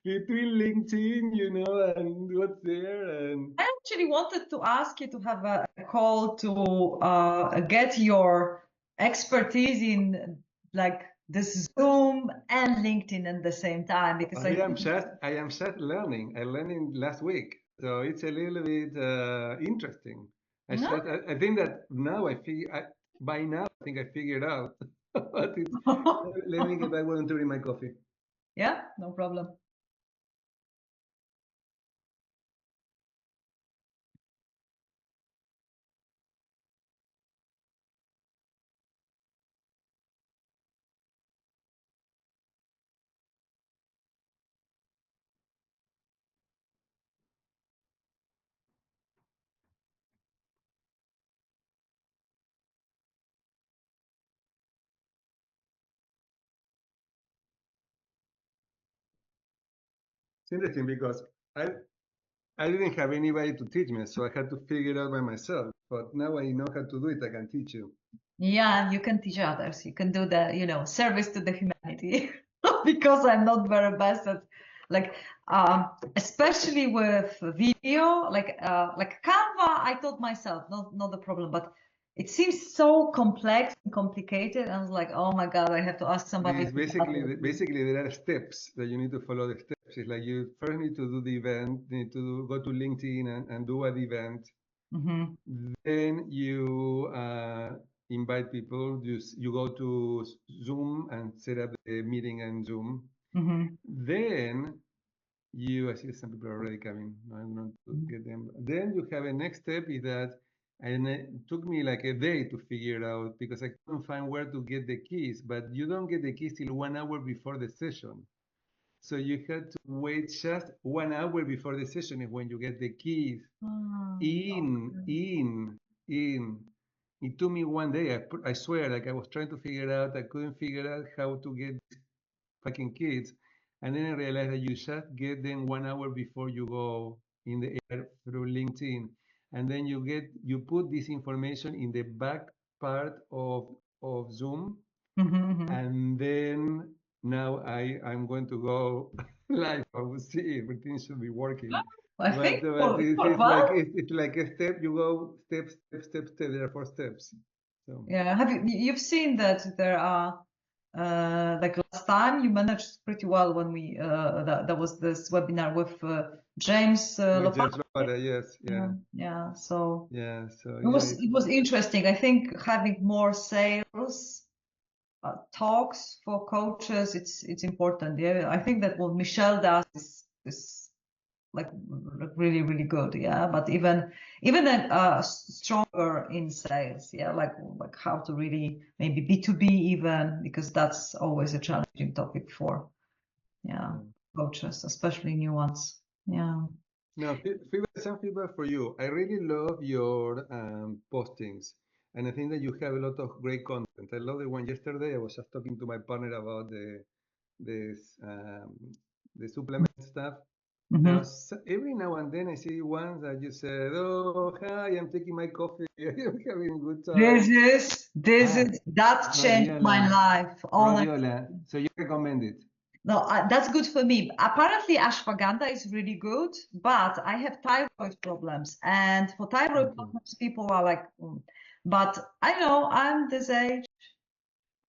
between LinkedIn, and what's there, and I actually wanted to ask you to have a call to get your expertise in like this Zoom and LinkedIn at the same time, because I think I am just learning. I learned last week, so it's a little bit interesting. no? I think that now by now I think I figured out. But let me get back to drink my coffee. Yeah, no problem. It's interesting because I I didn't have anybody to teach me, so I had to figure it out by myself. But now I know how to do it. I can teach you. Yeah, you can teach others. You can do the, service to the humanity. Because I'm not very best at like especially with video, like Canva, I taught myself, not the problem, but it seems so complex and complicated. I was like, oh my God, I have to ask somebody It's to help me. basically there are steps that you need to follow the steps. It's like you first need to do the event, need to go to LinkedIn and do an event. Hmm. Then you invite people. You go to Zoom and set up the meeting and Zoom. Hmm. Then I see some people are already coming. I'm not to get them. Then you have a next step is that, and it took me like a day to figure it out because I couldn't find where to get the keys. But you don't get the keys till 1 hour before the session. So you had to wait just 1 hour before the session is when you get the keys. In, Okay. in, in. It took me one day. I swear, like I was trying to figure out, I couldn't figure out how to get fucking kids. And then I realized that you just get them 1 hour before you go in the air through LinkedIn. And then you put this information in the back part of Zoom. Hmm. And then now I'm going to go live. I will see everything should be working. I But, think but it's, for it's fun. like it's like a step. You go step, step, step, step. There are 4 steps. So Yeah, you've seen that there are like last time you managed pretty well when we that was this webinar with James with Lopa. James Lopata, yes, yeah, Yeah, so yeah. So it yeah, was it was interesting. I think having more sales talks for coaches, it's important. Yeah, I think that what Michelle does is like really really good, yeah, but even stronger in sales, yeah, like how to really maybe B2B even, because that's always a challenging topic for, yeah, yeah. coaches, especially new ones. Yeah. Now, some feedback for you. I really love your postings, and I think that you have a lot of great content. I love the one yesterday. I was just talking to my partner about this the supplement stuff. Now, Hmm. every now and then I see ones that you said, "Oh, hi, I'm taking my coffee. I'm having a good this time." is this Ah, is that changed my Radiola, life, honestly. Radiola. So you recommend it? No, that's good for me. Apparently, ashwagandha is really good, but I have thyroid problems, and for thyroid Okay. problems, people are like, "Mm." But I know I'm this age,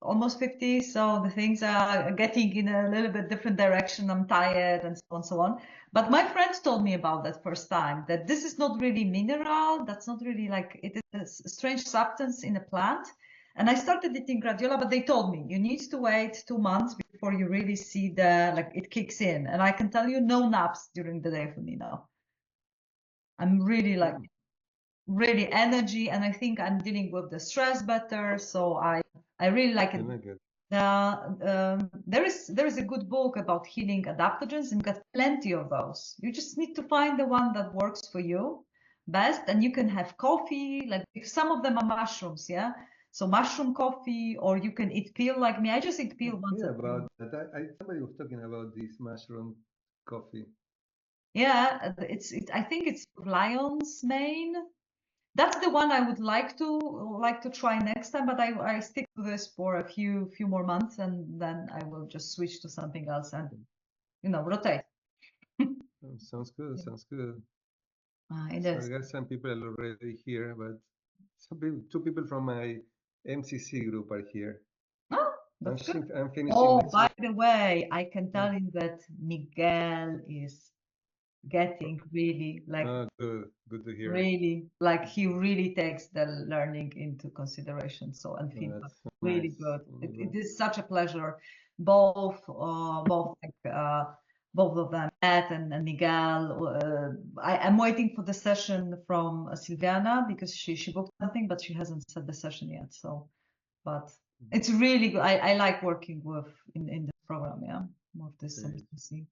almost 50, so the things are getting in a little bit different direction. I'm tired and so on, so on. But my friends told me about that first time, that this is not really mineral. That's not really like, it is a strange substance in a plant. And I started eating gradiola, but they told me you need to wait 2 months before you really see like it kicks in. And I can tell you, no naps during the day for me now. I'm really like Mm, really energy, and I think I'm dealing with the stress better. So I really like I it. like it. There is a good book about healing adaptogens, and got plenty of those. You just need to find the one that works for you best, and you can have coffee. Like some of them are mushrooms, yeah. So mushroom coffee, or you can eat peel like me. I just eat peel once Yeah, a day. about that. Somebody was talking about this mushroom coffee. Yeah, I think it's lion's mane. That's the one I would like to try next time, but I stick to this for a few more months, and then I will just switch to something else and rotate. Sounds good. Sounds good. It So I is. got some people already here, but some people, two people from my MCC group are here. Oh, that's good. I'm finishing Oh, next by week. the way, I can Yeah. tell you that Miguel is getting really like Oh, good. Good to hear. really like he really takes the learning into consideration. So and Oh, feedback that's so really nice. good. Oh, It good. is such a pleasure. Both of them, Ed and Miguel. I'm waiting for the session from Silviana because she booked something, but she hasn't set the session yet. So, but it's really good. I like working with in this program. Yeah, of this Great. MCC.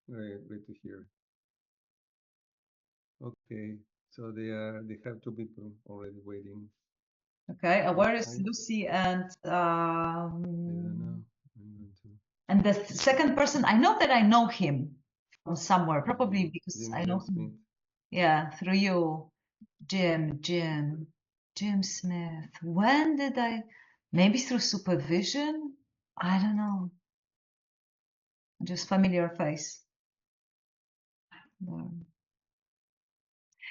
Great. Great to hear. Okay. So they have two people already waiting. Okay, I where is I Lucy and don't know. I'm going to the second person? I know that I know him from somewhere, probably because I know Jim Smith. him. Yeah, through you, Jim Smith. When did I? Maybe through supervision? I don't know. Just familiar face. There.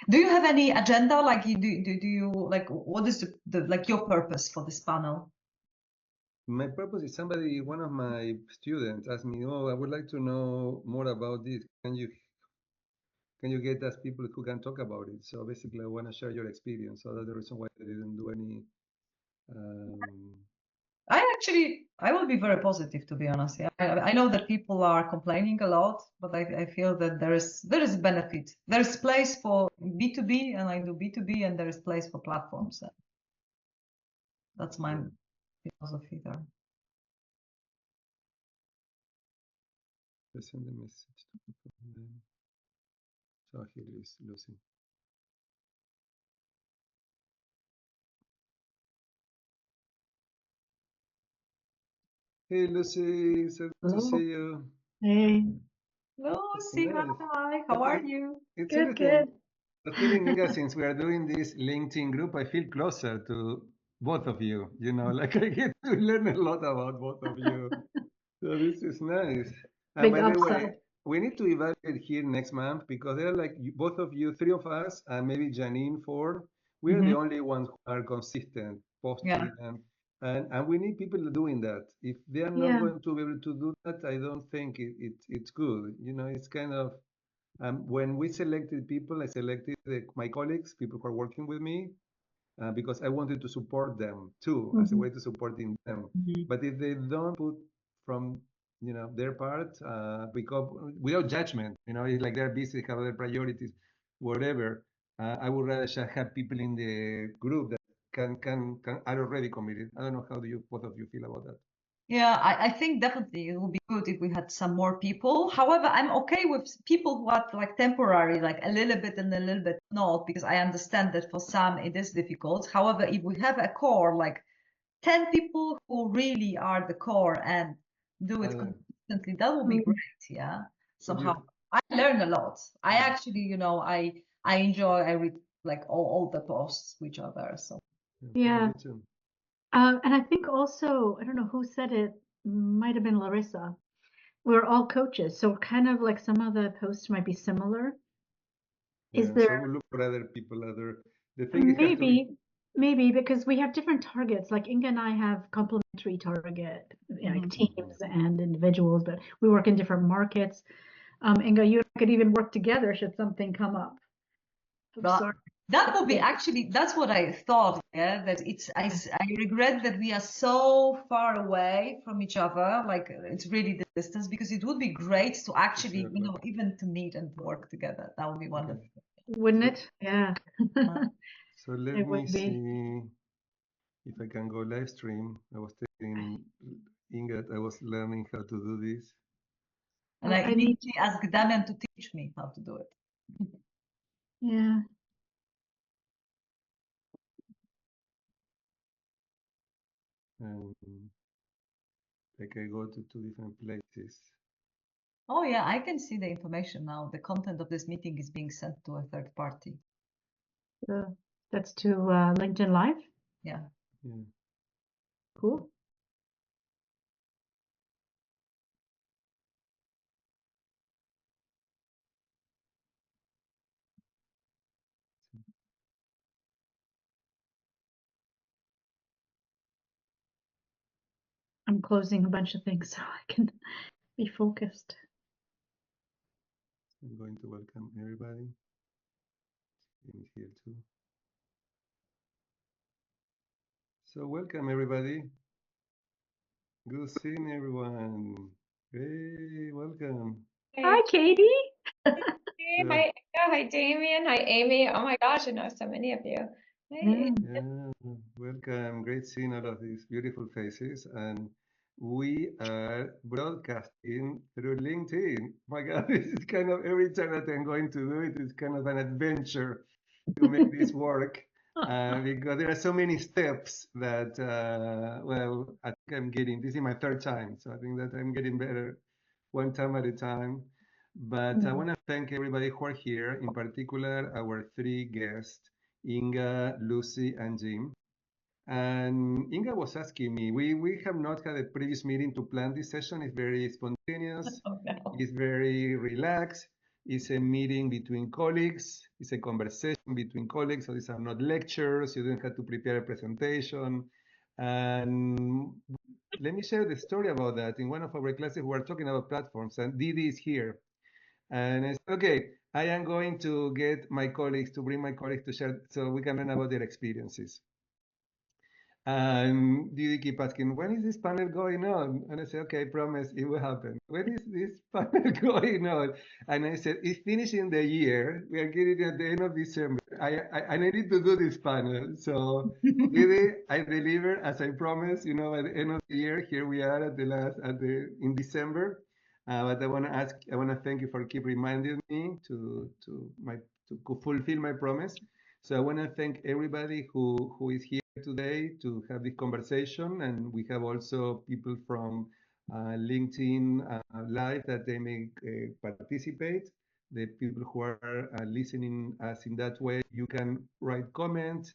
Do you have any agenda? Like, do you like? What is the like your purpose for this panel? My purpose is somebody, one of my students asked me, "Oh, I would like to know more about this. Can you get us people who can talk about it?" So basically, I want to share your experience. So that's the reason why I didn't do any. Um, I will be very positive to be honest. Yeah, I know that people are complaining a lot, but I feel that there is benefit. There is place for B2B, and I do B2B, and there is place for platforms. That's my yeah, philosophy there. I send a message to people. So here is Lucy. Hey Lucy, so good to Hello. see you. Hey. It's Lucy, nice. hi, how But are you? it's Good, interesting. good. The feeling, Inga, since we are doing this LinkedIn group, I feel closer to both of you. Like I get to learn a lot about both of you. So this is nice. And Big by the way, upsell. we need to evaluate here next month because there are like both of you, three of us, and maybe Janine, four. We are the Hmm. only ones who are consistent, Yeah. posting, and we need people doing that. If they are not Yeah. going to be able to do that, I don't think it's good. It's kind of when we selected people, I selected my colleagues, people who are working with me, because I wanted to support them too, as a Hmm. way to supporting them. Mhm. But if they don't put from their part, because without judgment, it's like they're busy, have other priorities, whatever. I would rather just have people in the group that can are already committed. I don't know how do you both of you feel about that. Yeah, I think definitely it would be good if we had some more people. However, I'm okay with people who are like temporary, like a little bit and a little bit not, because I understand that for some it is difficult. However, if we have a core, like 10 people who really are the core and do it Uh, consistently, that will be Mm. great. Yeah, what do somehow. you? I learn a lot. I Yeah, actually, I enjoy, I read like all the posts which are there. So. yeah, Yeah. me too. And I think also, I don't know who said it, might have been Larissa. We're all coaches, so kind of like some of the posts might be similar. Is Yeah, so there we look for other people, other. The thing it has to be. maybe because we have different targets. Like Inga and I have complementary target, like Mhm. Mhm. teams and individuals, but we work in different markets. Inga, you and I could even work together should something come up. I'm But sorry. that would be actually, that's what I thought, yeah, that I regret that we are so far away from each other, like it's really the distance, because it would be great to It's 3 actually, o'clock. even to meet and work together. That would be Okay. wonderful. Wouldn't So, it? Yeah. Uh, so let It me would be. see if I can go live stream. I was telling Inga I was learning how to do this. And I I need, immediately asked Damian to teach me how to do it. yeah. And like I go to two different places. Oh yeah, I can see the information now. The content of this meeting is being sent to a third party. That's to LinkedIn Live. Yeah. Yeah. Cool. I'm closing a bunch of things so I can be focused. I'm going to welcome everybody in here too. So welcome everybody. Good seeing everyone. Hey, welcome. Hi, Katie. Hey, hi, Inga. Hi, Damien. Hi, Amy. Oh my gosh, I know so many of you. Hey. Yeah, welcome. Great seeing all of these beautiful faces. And we are broadcasting through LinkedIn. My God, this is kind of every time that I'm going to do it, it's kind of an adventure to make this work because there are so many steps that, well, I think I'm getting, this is my third time. So I think that I'm getting better one time at a time. But I want to thank everybody who are here, in particular, our three guests. Inga, Lucy, and Jim. And Inga was asking me, we have not had a previous meeting to plan this session. It's very spontaneous, Oh no. it's very relaxed. It's a meeting between colleagues, it's a conversation between colleagues. So these are not lectures, you don't have to prepare a presentation. And let me share the story about that. In one of our classes, we were talking about platforms, and Didi is here. And I said, okay, I am going to get my colleagues to bring my colleagues to share so we can learn about their experiences. And Didi keep asking, when is this panel going on? And I said, okay, promise it will happen. When is this panel going on? And I said, it's finishing the year. We are getting at the end of December. I needed to do this panel. So Didi, I deliver as I promised, you know, at the end of the year. Here we are at in December. But I want to thank you for keep reminding me to fulfill my promise. So I want to thank everybody who is here today to have this conversation, and we have also people from LinkedIn Live that they may participate. The people who are listening us in that way, you can write comments,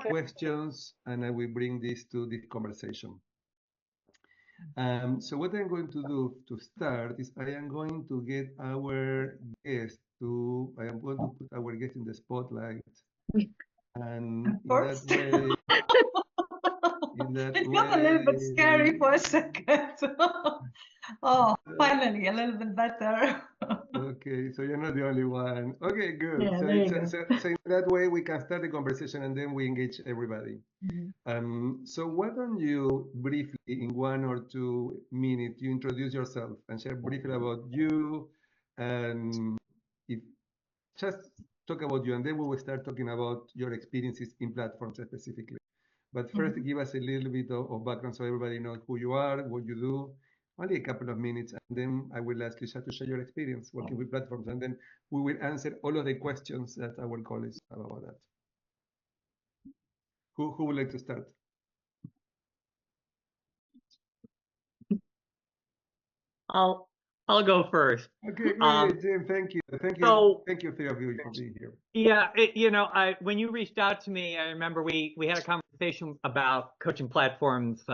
questions, and I will bring this to this conversation. So what I'm going to do to start is I am going to get our guest I am going to put our guest in the spotlight. And in that way, It got a little bit scary for a second. Oh, finally, a little bit better. Okay, so you're not the only one. Okay, good. Yeah, So, there you go. so in that way, we can start the conversation and then we engage everybody. So why don't you briefly, in 1 or 2 minutes, you introduce yourself and share briefly about you, and if just talk about you, and then we will start talking about your experiences in platforms specifically. But first, give us a little bit of background so everybody knows who you are, what you do. Only a couple of minutes, and then I will ask you to share your experience working with platforms, and then we will answer all of the questions that our colleagues have about that. Who would like to start? I'll go first. Okay, great, Jim. Thank you, So thank you, three of you, for being here. yeah, when you reached out to me, I remember we had a conversation about coaching platforms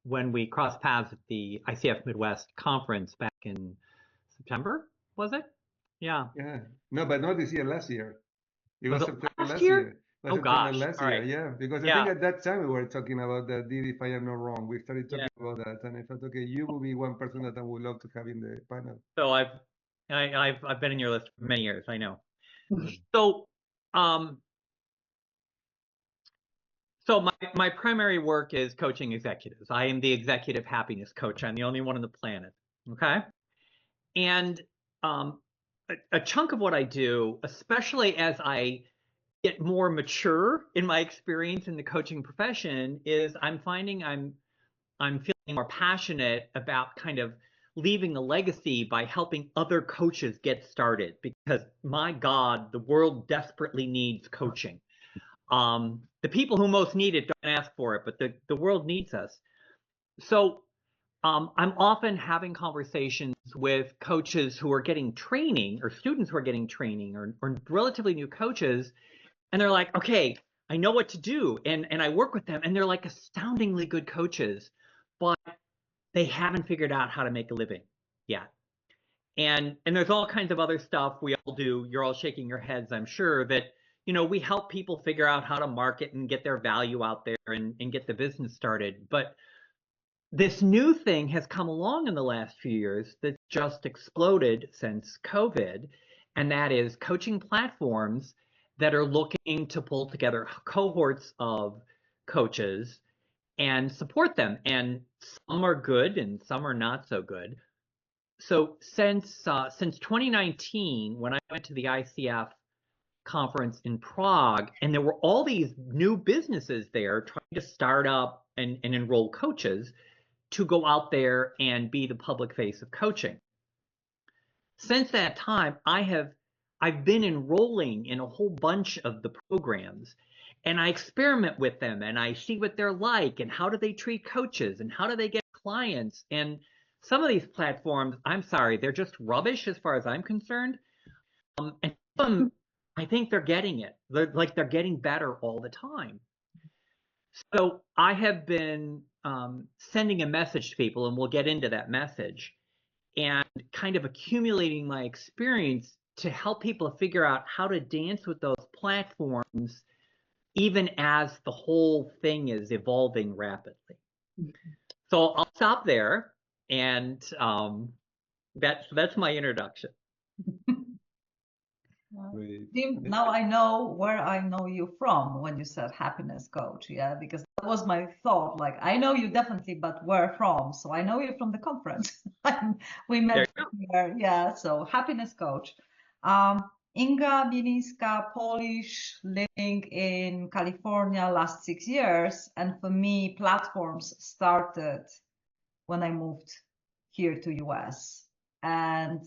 when we crossed paths at the ICF Midwest conference back in September, was it? Yeah. Yeah, no, but not this year. Last year, it was Was it September last last year? year. It was Oh September gosh. last All year. right. Yeah, because I think Yeah. at that time we were talking about that. Did if I am not wrong, we started talking Yeah. about that, and I thought, okay, you will be one person that I would love to have in the panel. So I've been in your list for many years, I know. So So my primary work is coaching executives. I am the executive happiness coach. I'm the only one on the planet. Okay. And a chunk of what I do, especially as I get more mature in my experience in the coaching profession, is I'm finding I'm feeling more passionate about kind of leaving a legacy by helping other coaches get started, because my God, the world desperately needs coaching. The people who most need it don't ask for it, but the world needs us. So I'm often having conversations with coaches who are getting training, or students who are getting training, or relatively new coaches, and they're like, okay, I know what to do, and I work with them, and they're like astoundingly good coaches, but they haven't figured out how to make a living yet. And there's all kinds of other stuff we all do. You're all shaking your heads, I'm sure, that we help people figure out how to market and get their value out there and get the business started. But this new thing has come along in the last few years that's just exploded since COVID, and that is coaching platforms that are looking to pull together cohorts of coaches and support them. And some are good and some are not so good. So since 2019, when I went to the ICF conference in Prague, and there were all these new businesses there trying to start up and enroll coaches to go out there and be the public face of coaching. Since that time, I've been enrolling in a whole bunch of the programs, and I experiment with them and I see what they're like and how do they treat coaches and how do they get clients. And some of these platforms, I'm sorry, they're just rubbish as far as I'm concerned. And some, I think they're getting it. They're getting better all the time. So I have been sending a message to people, and we'll get into that message, and kind of accumulating my experience to help people figure out how to dance with those platforms, even as the whole thing is evolving rapidly. So I'll stop there, and that's my introduction. Tim, now I know where I know you from when you said happiness coach, yeah, because that was my thought. Like, I know you definitely, but where from? So I know you from the conference. We met here, yeah. So happiness coach. Inga Bielinska, Polish, living in California last 6 years, and for me, platforms started when I moved here to US, and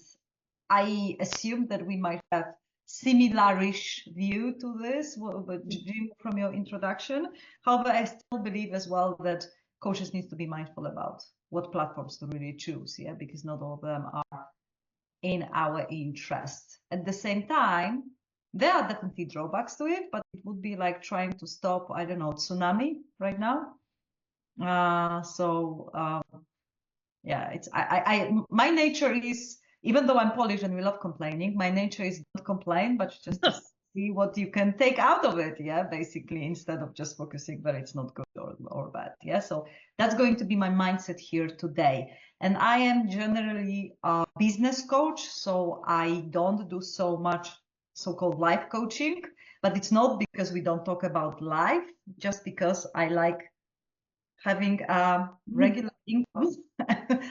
I assumed that we might have similar-ish view to this, Jim, from your introduction. However, I still believe as well that coaches need to be mindful about what platforms to really choose, yeah, because not all of them are in our interest. At the same time, there are definitely drawbacks to it, but it would be like trying to stop, I don't know, tsunami right now. Yeah, it's my nature is, even though I'm Polish and we love complaining, my nature is not complain, but just to see what you can take out of it, yeah, basically, instead of just focusing that it's not good or bad, yeah. So that's going to be my mindset here today. And I am generally a business coach, so I don't do so much so-called life coaching, but it's not because we don't talk about life, just because I like having regular income.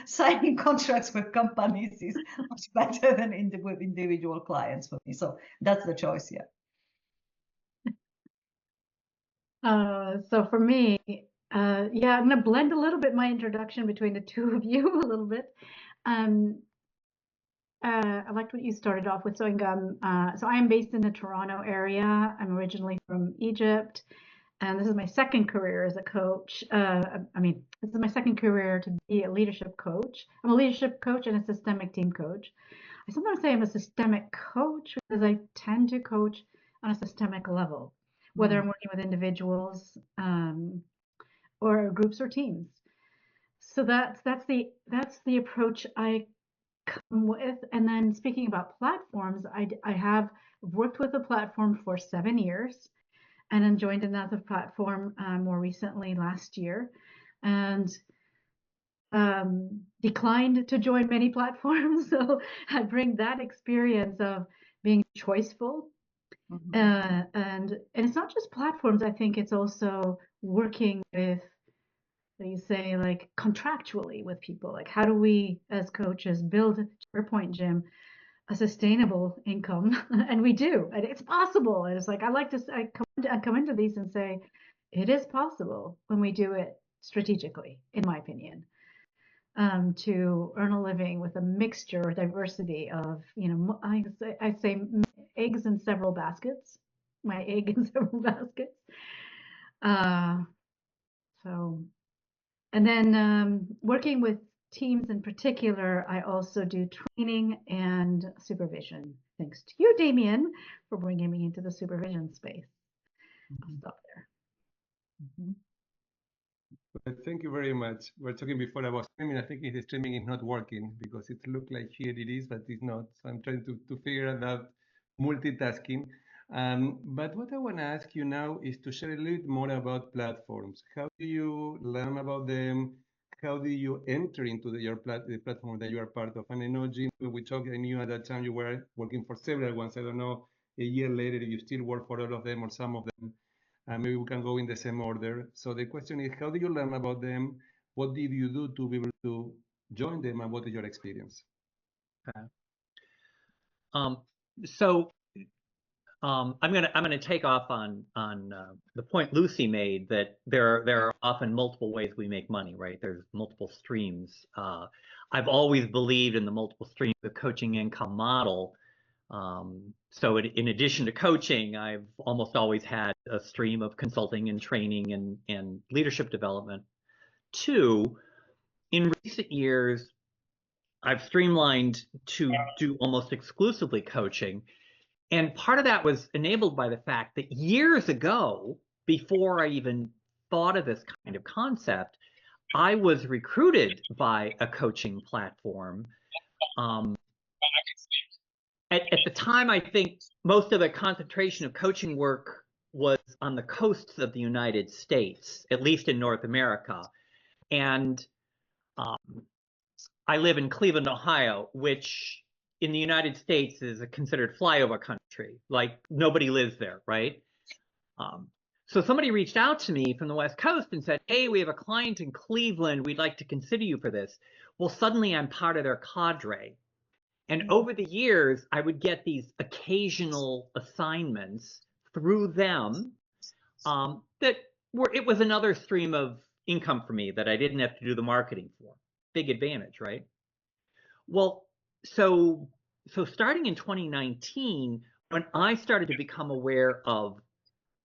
Signing contracts with companies is much better than with individual clients for me. So that's the choice, yeah. So for me, yeah, I'm going to blend a little bit my introduction between the two of you a little bit. I liked what you started off with. So I am based in the Toronto area. I'm originally from Egypt. And this is my second career as a coach. This is my second career to be a leadership coach. I'm a leadership coach and a systemic team coach. I sometimes say I'm a systemic coach because I tend to coach on a systemic level, whether I'm working with individuals or groups or teams. So that's the approach I come with. And then speaking about platforms, I have worked with a platform for 7 years. And then joined another platform more recently last year, and declined to join many platforms. So I bring that experience of being choiceful, and it's not just platforms. I think it's also working with, you say, like contractually with people. Like, how do we as coaches build, to your point, Jim, a sustainable income? And we do, and it's possible. And it's like, I come into these and say, it is possible when we do it strategically, in my opinion, to earn a living with a mixture or diversity of, I say eggs in several baskets, my egg in several baskets. And then working with teams in particular, I also do training and supervision. Thanks to you, Damien, for bringing me into the supervision space. I'll stop there. Thank you very much. We're talking before about streaming. I think the streaming is not working because it looked like here it is, but it's not. So I'm trying to figure out multitasking. But what I want to ask you now is to share a little bit more about platforms. How do you learn about them? how do you enter into the platform that you are part of? And I know, Jim, we talked, I knew at that time you were working for several ones. I don't know, a year later, if you still work for all of them or some of them. Maybe we can go in the same order. So the question is, how do you learn about them? What did you do to be able to join them, and what is your experience? Okay. So I'm gonna take off on the point Lucy made, that there are often multiple ways we make money, right? There's multiple streams. I've always believed in the multiple streams of coaching income model. So in addition to coaching, I've almost always had a stream of consulting and training and leadership development. Two, in recent years, I've streamlined to do almost exclusively coaching. And part of that was enabled by the fact that years ago, before I even thought of this kind of concept, I was recruited by a coaching platform. At the time, I think most of the concentration of coaching work was on the coasts of the United States, at least in North America. And I live in Cleveland, Ohio, which in the United States is a considered flyover country. Like, nobody lives there, right? So somebody reached out to me from the West Coast and said, hey, we have a client in Cleveland. We'd like to consider you for this. Well, suddenly I'm part of their cadre. And over the years, I would get these occasional assignments through them it was another stream of income for me that I didn't have to do the marketing for. Big advantage, right? Well, so starting in 2019, when I started to become aware of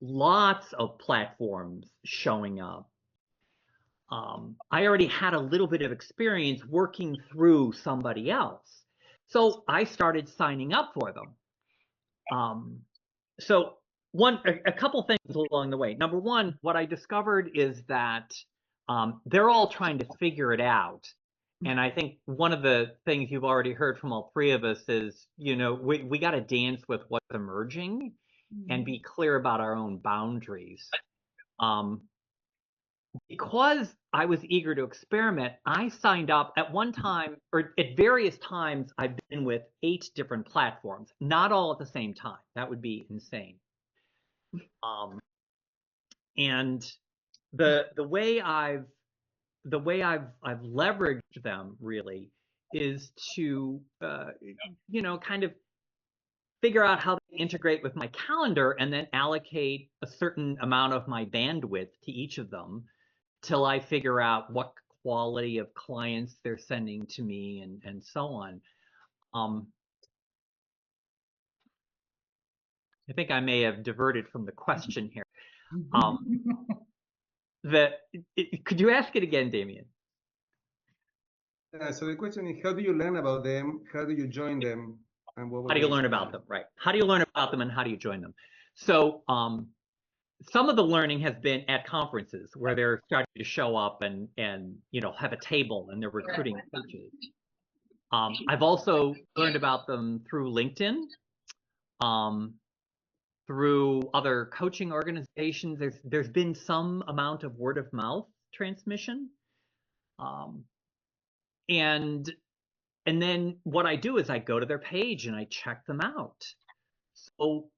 lots of platforms showing up, I already had a little bit of experience working through somebody else. So I started signing up for them. So a couple things along the way. Number one, what I discovered is that they're all trying to figure it out. And I think one of the things you've already heard from all three of us is, we got to dance with what's emerging and be clear about our own boundaries. Because I was eager to experiment, I signed up at one time, or at various times, I've been with 8 different platforms, not all at the same time. That would be insane. And the way I've leveraged them really is to kind of figure out how they integrate with my calendar, and then allocate a certain amount of my bandwidth to each of them till I figure out what quality of clients they're sending to me, and so on. I think I may have diverted from the question here. Could you ask it again, Damien? So the question is, how do you learn about them? How do you join them? And how do you learn about them? Right. How do you learn about them, and how do you join them? So some of the learning has been at conferences where they're starting to show up and have a table and they're recruiting coaches. I've also learned about them through LinkedIn, through other coaching organizations. There's been some amount of word of mouth transmission. And then what I do is I go to their page and I check them out. So,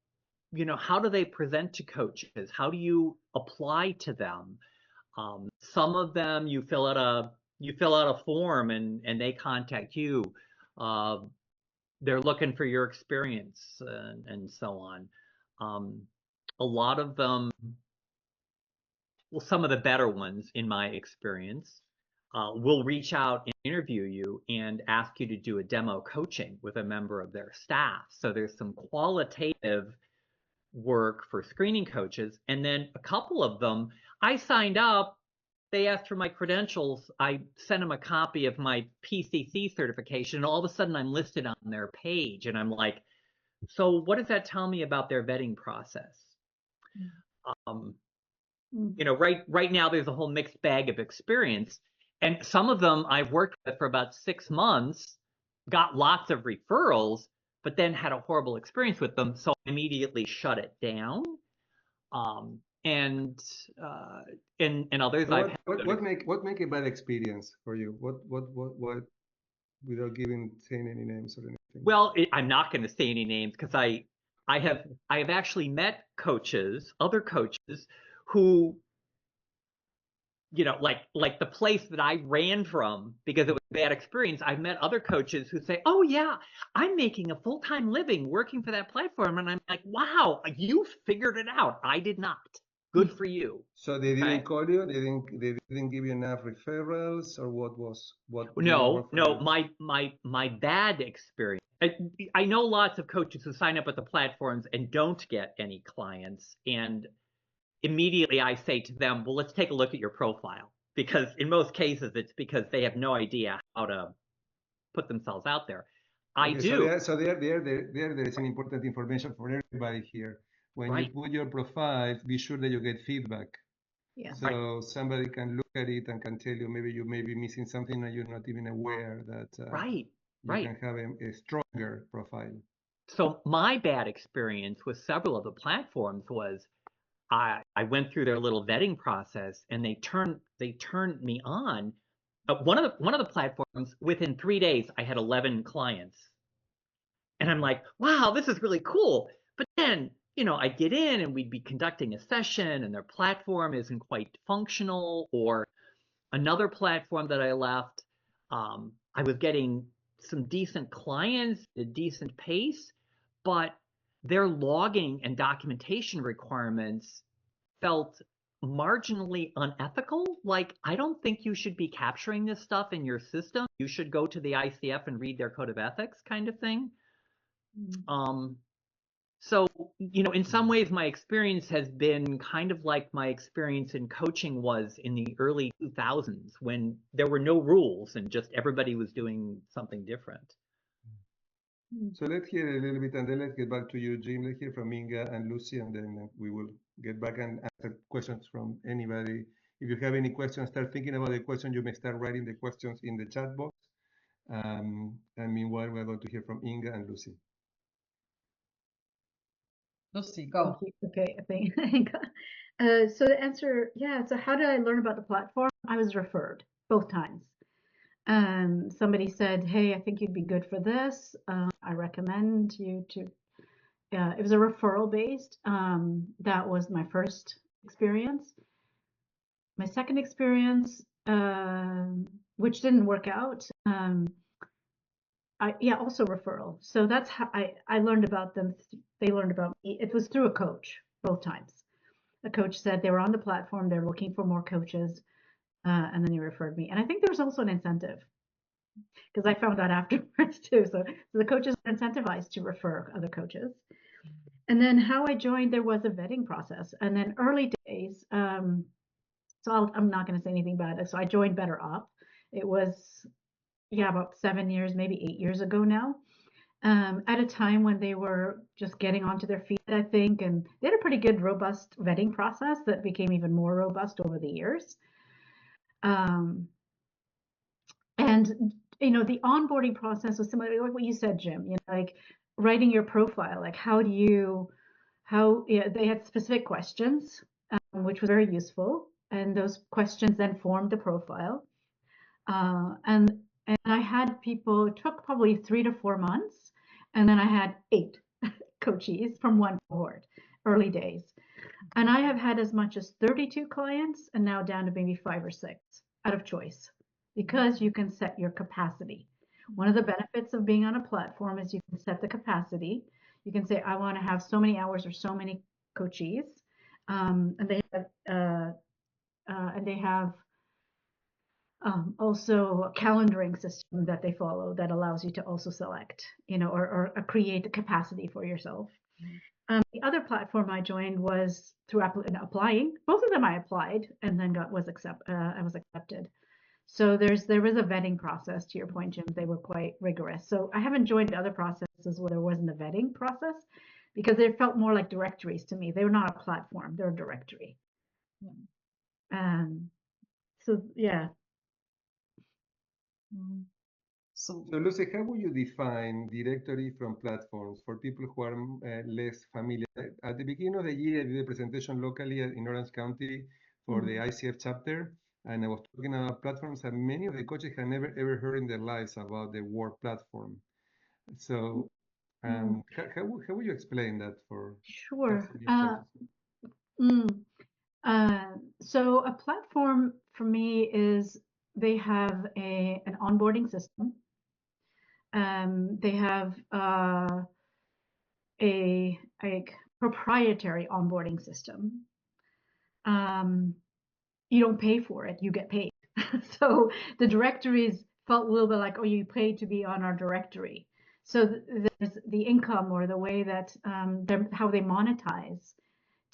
how do they present to coaches? How do you apply to them? Some of them you fill out a form and they contact you. They're looking for your experience and so on. A lot of them, well, some of the better ones in my experience, will reach out and interview you and ask you to do a demo coaching with a member of their staff. So there's some qualitative work for screening coaches. And then a couple of them, I signed up, they asked for my credentials, I sent them a copy of my PCC certification, and all of a sudden I'm listed on their page, and I'm like, so what does that tell me about their vetting process? Right now there's a whole mixed bag of experience, and some of them I've worked with for about 6 months, got lots of referrals, but then had a horrible experience with them, so I immediately shut it down. and others I've had. What make a bad experience for you? What without saying any names or anything? Well, I'm not going to say any names because I have actually met other coaches who, like the place that I ran from because it was a bad experience. I've met other coaches who say, "Oh yeah, I'm making a full-time living working for that platform," and I'm like, "Wow, you figured it out. I did not. Good for you." So they didn't call you. They didn't give you enough referrals, or what? No. My bad experience. I know lots of coaches who sign up with the platforms and don't get any clients, and immediately I say to them, well, let's take a look at your profile, because in most cases it's because they have no idea how to put themselves out there. I do. So there is an important information for everybody here. When you put your profile, be sure that you get feedback. Yeah. So somebody can look at it and can tell you maybe you may be missing something and you're not even aware that you can have a stronger profile. So my bad experience with several of the platforms was I went through their little vetting process and they turned me on. One of the platforms, within 3 days, I had 11 clients. And I'm like, wow, this is really cool. But then, I get in and we'd be conducting a session and their platform isn't quite functional, or another platform that I left, I was getting some decent clients, a decent pace, but their logging and documentation requirements felt marginally unethical. Like, I don't think you should be capturing this stuff in your system. You should go to the ICF and read their code of ethics, kind of thing. So, in some ways, my experience has been kind of like my experience in coaching was in the early 2000s, when there were no rules and just everybody was doing something different. So let's hear a little bit, and then let's get back to you, Jim. Let's hear from Inga and Lucy, and then we will get back and answer questions from anybody. If you have any questions, start thinking about the question. You may start writing the questions in the chat box. And meanwhile, we're going to hear from Inga and Lucy. Lucy, go. Okay, I think. So the answer, so how did I learn about the platform? I was referred both times. Somebody said, hey, I think you'd be good for this. I recommend you to, it was a referral based. That was my first experience. My second experience, which didn't work out, also referral. So that's how I learned about them. They learned about me. It was through a coach both times. A coach said they were on the platform, they're looking for more coaches, and then they referred me. And I think there was also an incentive, because I found out afterwards too. So the coaches were incentivized to refer other coaches. And then how I joined, there was a vetting process. And then early days, so I'm not going to say anything about it. So I joined Better Up. It was, about 7 years, maybe 8 years ago now. At a time when they were just getting onto their feet, I think, and they had a pretty good, robust vetting process that became even more robust over the years. And the onboarding process was similar, like what you said, Jim. Like writing your profile. Like they had specific questions, which was very useful, and those questions then formed the profile. And I had people. It took probably 3 to 4 months. And then I had 8 coachees from one cohort, early days. And I have had as much as 32 clients and now down to maybe 5 or 6 out of choice, because you can set your capacity. One of the benefits of being on a platform is you can set the capacity. You can say, I want to have so many hours or so many coachees. And they have also a calendaring system that they follow that allows you to also select, or create a capacity for yourself. The other platform I joined was through applying. Both of them I applied and then I was accepted. So there was a vetting process. To your point, Jim, they were quite rigorous. So I haven't joined other processes where there wasn't a vetting process, because they felt more like directories to me. They were not a platform; they're a directory. So yeah. So So, Lucy, how would you define directory from platforms for people who are less familiar? At the beginning of the year, I did a presentation locally in Orange County for the ICF chapter, and I was talking about platforms, and many of the coaches had never ever heard in their lives about the word platform. So, how would you explain that for Sure. new coaches? Mm. So a platform for me is they have an onboarding system. They have a proprietary onboarding system. You don't pay for it, you get paid. So the directories felt a little bit like, oh, you paid to be on our directory. So there's the income or the way that how they monetize.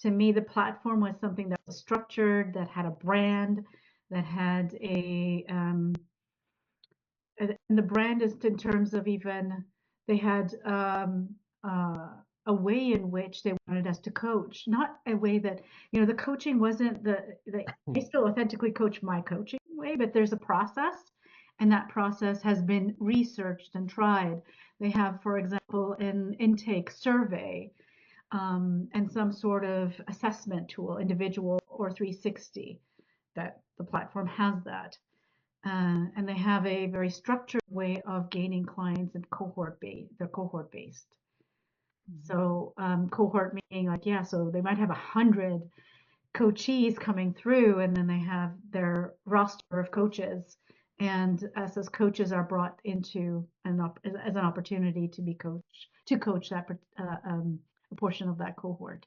To me, the platform was something that was structured, that had a brand, that had and the brand is in terms of even they had a way in which they wanted us to coach, not a way that, the coaching wasn't I still authentically coach my coaching way, but there's a process, and that process has been researched and tried. They have, for example, an intake survey, and some sort of assessment tool, individual or 360, that the platform has that. And they have a very structured way of gaining clients and they're cohort based. So cohort meaning like, yeah, so they might have 100 coachees coming through, and then they have their roster of coaches. And us as coaches are brought into as an opportunity to coach that a portion of that cohort.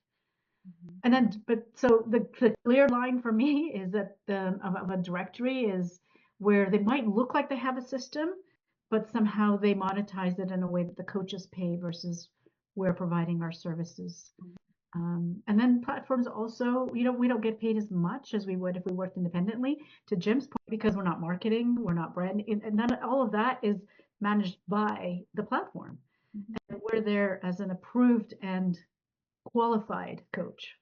And then, so the clear line for me is that of a directory is where they might look like they have a system, but somehow they monetize it in a way that the coaches pay versus we're providing our services. And then platforms also, we don't get paid as much as we would if we worked independently, to Jim's point, because we're not marketing, we're not branding, and all of that is managed by the platform. And we're there as an approved and qualified coach.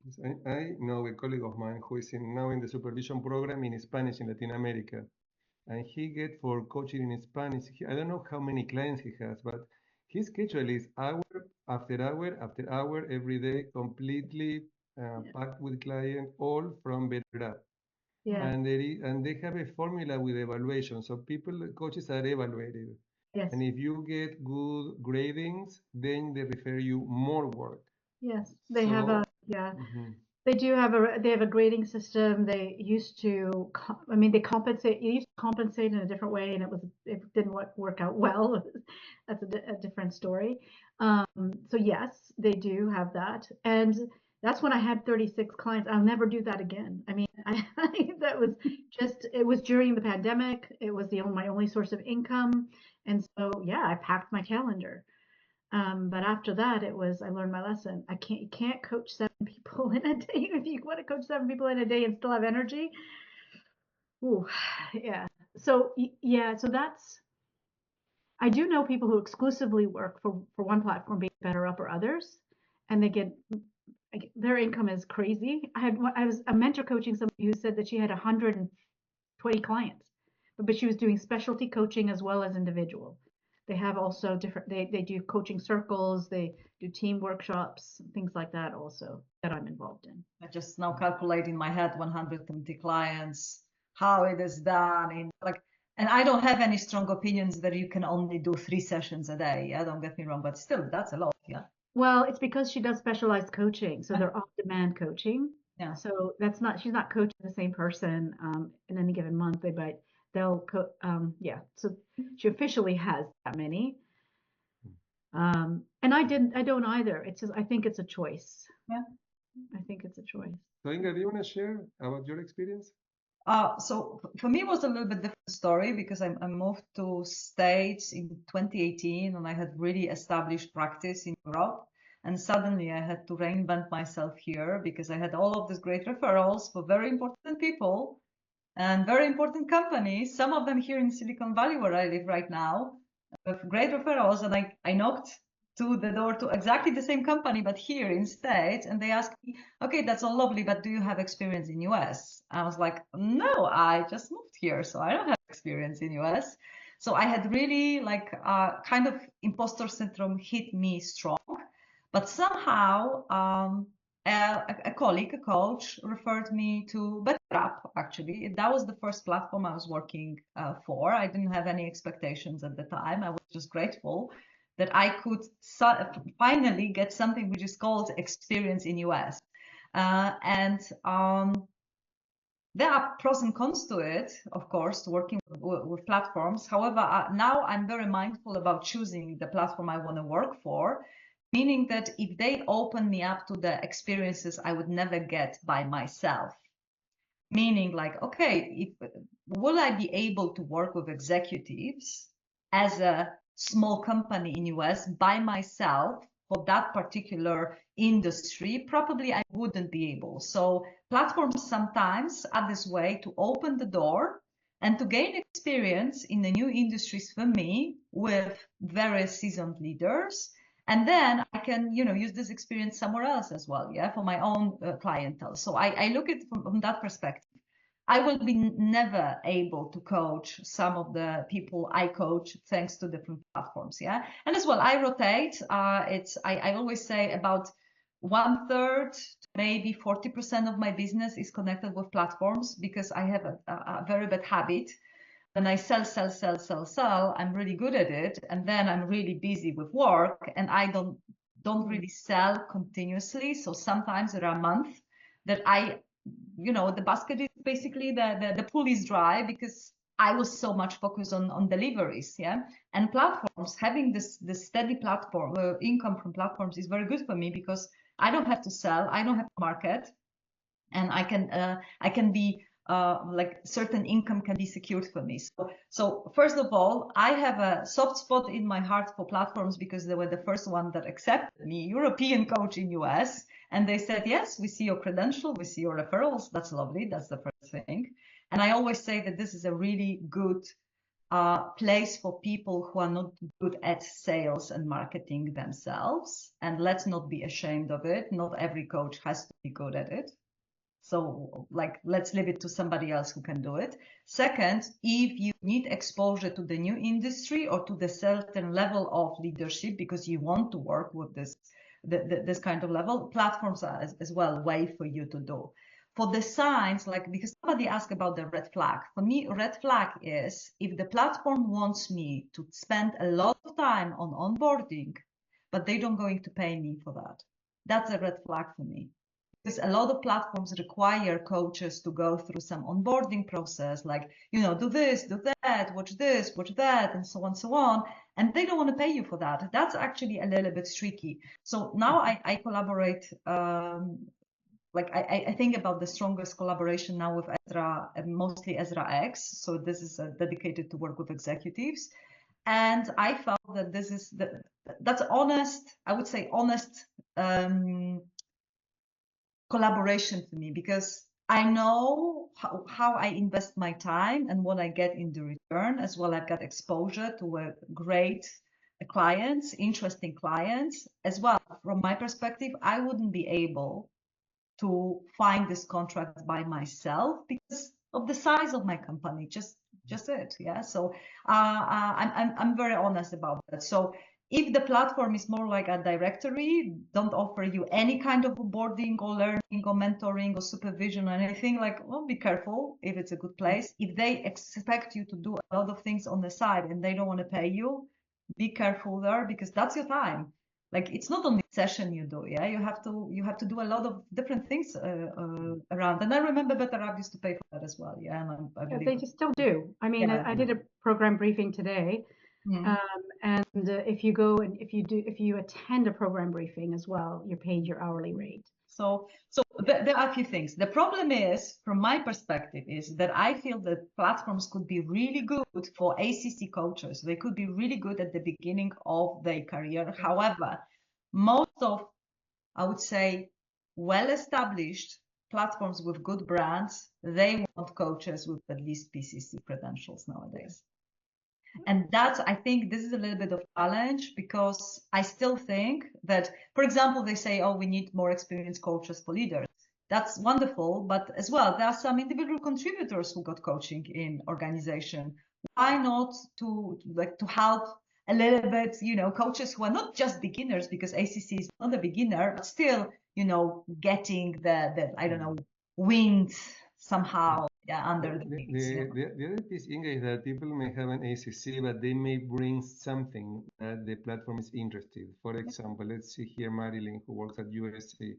Yes, I know a colleague of mine who is now in the supervision program in Spanish in Latin America, and he get for coaching in Spanish. I don't know how many clients he has, but his schedule is hour after hour after hour every day, completely packed with clients, all from better up. Yeah. And they have a formula with evaluation, so coaches are evaluated. Yes. And if you get good gradings, then they refer you more work. Yes. They have a Mhm. they have a grading system. They used to they compensate. You used to compensate in a different way, and it didn't work out well. That's a different story. So yes, they do have that, and that's when I had 36 clients. I'll never do that again. I mean, that was it was during the pandemic. It was my only source of income, and so yeah, I packed my calendar. But after that, I learned my lesson. You can't coach 7 people in a day. If you want to coach 7 people in a day and still have energy, ooh, yeah. So yeah, so I do know people who exclusively work for one platform, be it BetterUp or others, and their income is crazy. I was a mentor coaching somebody who said that she had 120 clients, but she was doing specialty coaching as well as individual. They have also different, they do coaching circles, they do team workshops, things like that also that I'm involved in. I just now calculate in my head 120 clients, how it is done and I don't have any strong opinions that you can only do 3 sessions a day. Yeah, don't get me wrong, but still that's a lot. Yeah. Well, it's because she does specialized coaching, so they're on-demand coaching. Yeah. So she's not coaching the same person in any given month. So she officially has that many. And I don't either. It's just, I think it's a choice. Yeah. I think it's a choice. So Inga, do you want to share about your experience? So for me, it was a little bit different story because I moved to States in 2018 and I had really established practice in Europe. And suddenly I had to reinvent myself here because I had all of these great referrals for very important people and very important companies, some of them here in Silicon Valley where I live right now, with great referrals. And I knocked to the door to exactly the same company, but here in States, and they asked me, okay, that's all lovely, but do you have experience in US? I was like, no, I just moved here, so I don't have experience experience in US. So I had really like kind of imposter syndrome hit me strong, but somehow a colleague, a coach, referred me to BetterUp. Actually, that was the first platform I was working for. I didn't have any expectations at the time. I was just grateful that I could finally get something which is called experience in US. There are pros and cons to it, of course, to working with platforms. However, now I'm very mindful about choosing the platform I want to work for, meaning that if they open me up to the experiences I would never get by myself, meaning like, okay, will I be able to work with executives as a small company in US by myself for that particular industry? Probably I wouldn't be able. So platforms sometimes are this way to open the door and to gain experience in the new industries for me with very seasoned leaders. And then I can, use this experience somewhere else as well, for my own clientele. So I look at it from that perspective. I will be never able to coach some of the people I coach thanks to different platforms, And as well, I rotate. I always say about 1/3, maybe 40% of my business is connected with platforms because I have a very bad habit. When I sell, I'm really good at it, and then I'm really busy with work, and I don't really sell continuously. So sometimes there are months that the basket is basically the pool is dry because I was so much focused on deliveries, And platforms, having this steady platform income from platforms is very good for me because I don't have to sell, I don't have to market, and I can be like certain income can be secured for me. So first of all, I have a soft spot in my heart for platforms because they were the first one that accepted me, European coach in US. And they said, yes, we see your credential, we see your referrals. That's lovely. That's the first thing. And I always say that this is a really good place for people who are not good at sales and marketing themselves. And let's not be ashamed of it. Not every coach has to be good at it. So let's leave it to somebody else who can do it. Second, if you need exposure to the new industry or to the certain level of leadership because you want to work with this kind of level, platforms are as well a way for you to do. For the signs, because somebody asked about the red flag. For me, red flag is if the platform wants me to spend a lot of time on onboarding, but they don't going to pay me for that. That's a red flag for me. Because a lot of platforms require coaches to go through some onboarding process, do this, do that, watch this, watch that, and so on, and they don't want to pay you for that. That's actually a little bit tricky. So now I collaborate, I think about the strongest collaboration now with Ezra, mostly Ezra X. So this is dedicated to work with executives. And I felt that that's honest, I would say honest, collaboration for me because I know how I invest my time and what I get in the return. As well, I've got exposure to great clients, interesting clients. As well, from my perspective, I wouldn't be able to find this contract by myself because of the size of my company. Just it, So I'm very honest about that. So if the platform is more like a directory, don't offer you any kind of onboarding or learning or mentoring or supervision or anything, be careful if it's a good place. If they expect you to do a lot of things on the side and they don't want to pay you, be careful there because that's your time. It's not only session you do, You have to do a lot of different things around. And I remember BetterUp used to pay for that as well, And I believe they just still do. I mean, I did a program briefing today. And if you go and if you attend a program briefing as well, you're paid your hourly rate. So there are a few things. The problem is, from my perspective, is that I feel that platforms could be really good for ACC coaches. They could be really good at the beginning of their career. However, most of, I would say, well-established platforms with good brands, they want coaches with at least PCC credentials nowadays. And I think this is a little bit of a challenge because I still think that, for example, they say, oh, we need more experienced coaches for leaders. That's wonderful. But as well, there are some individual contributors who got coaching in organization why not to help a little bit, coaches who are not just beginners, because ACC is not a beginner, but still, getting the I don't know, wind somehow under the wings. The other piece, Inga, is that people may have an ACC, but they may bring something that the platform is interested. For example, let's see here Marilyn, who works at USC,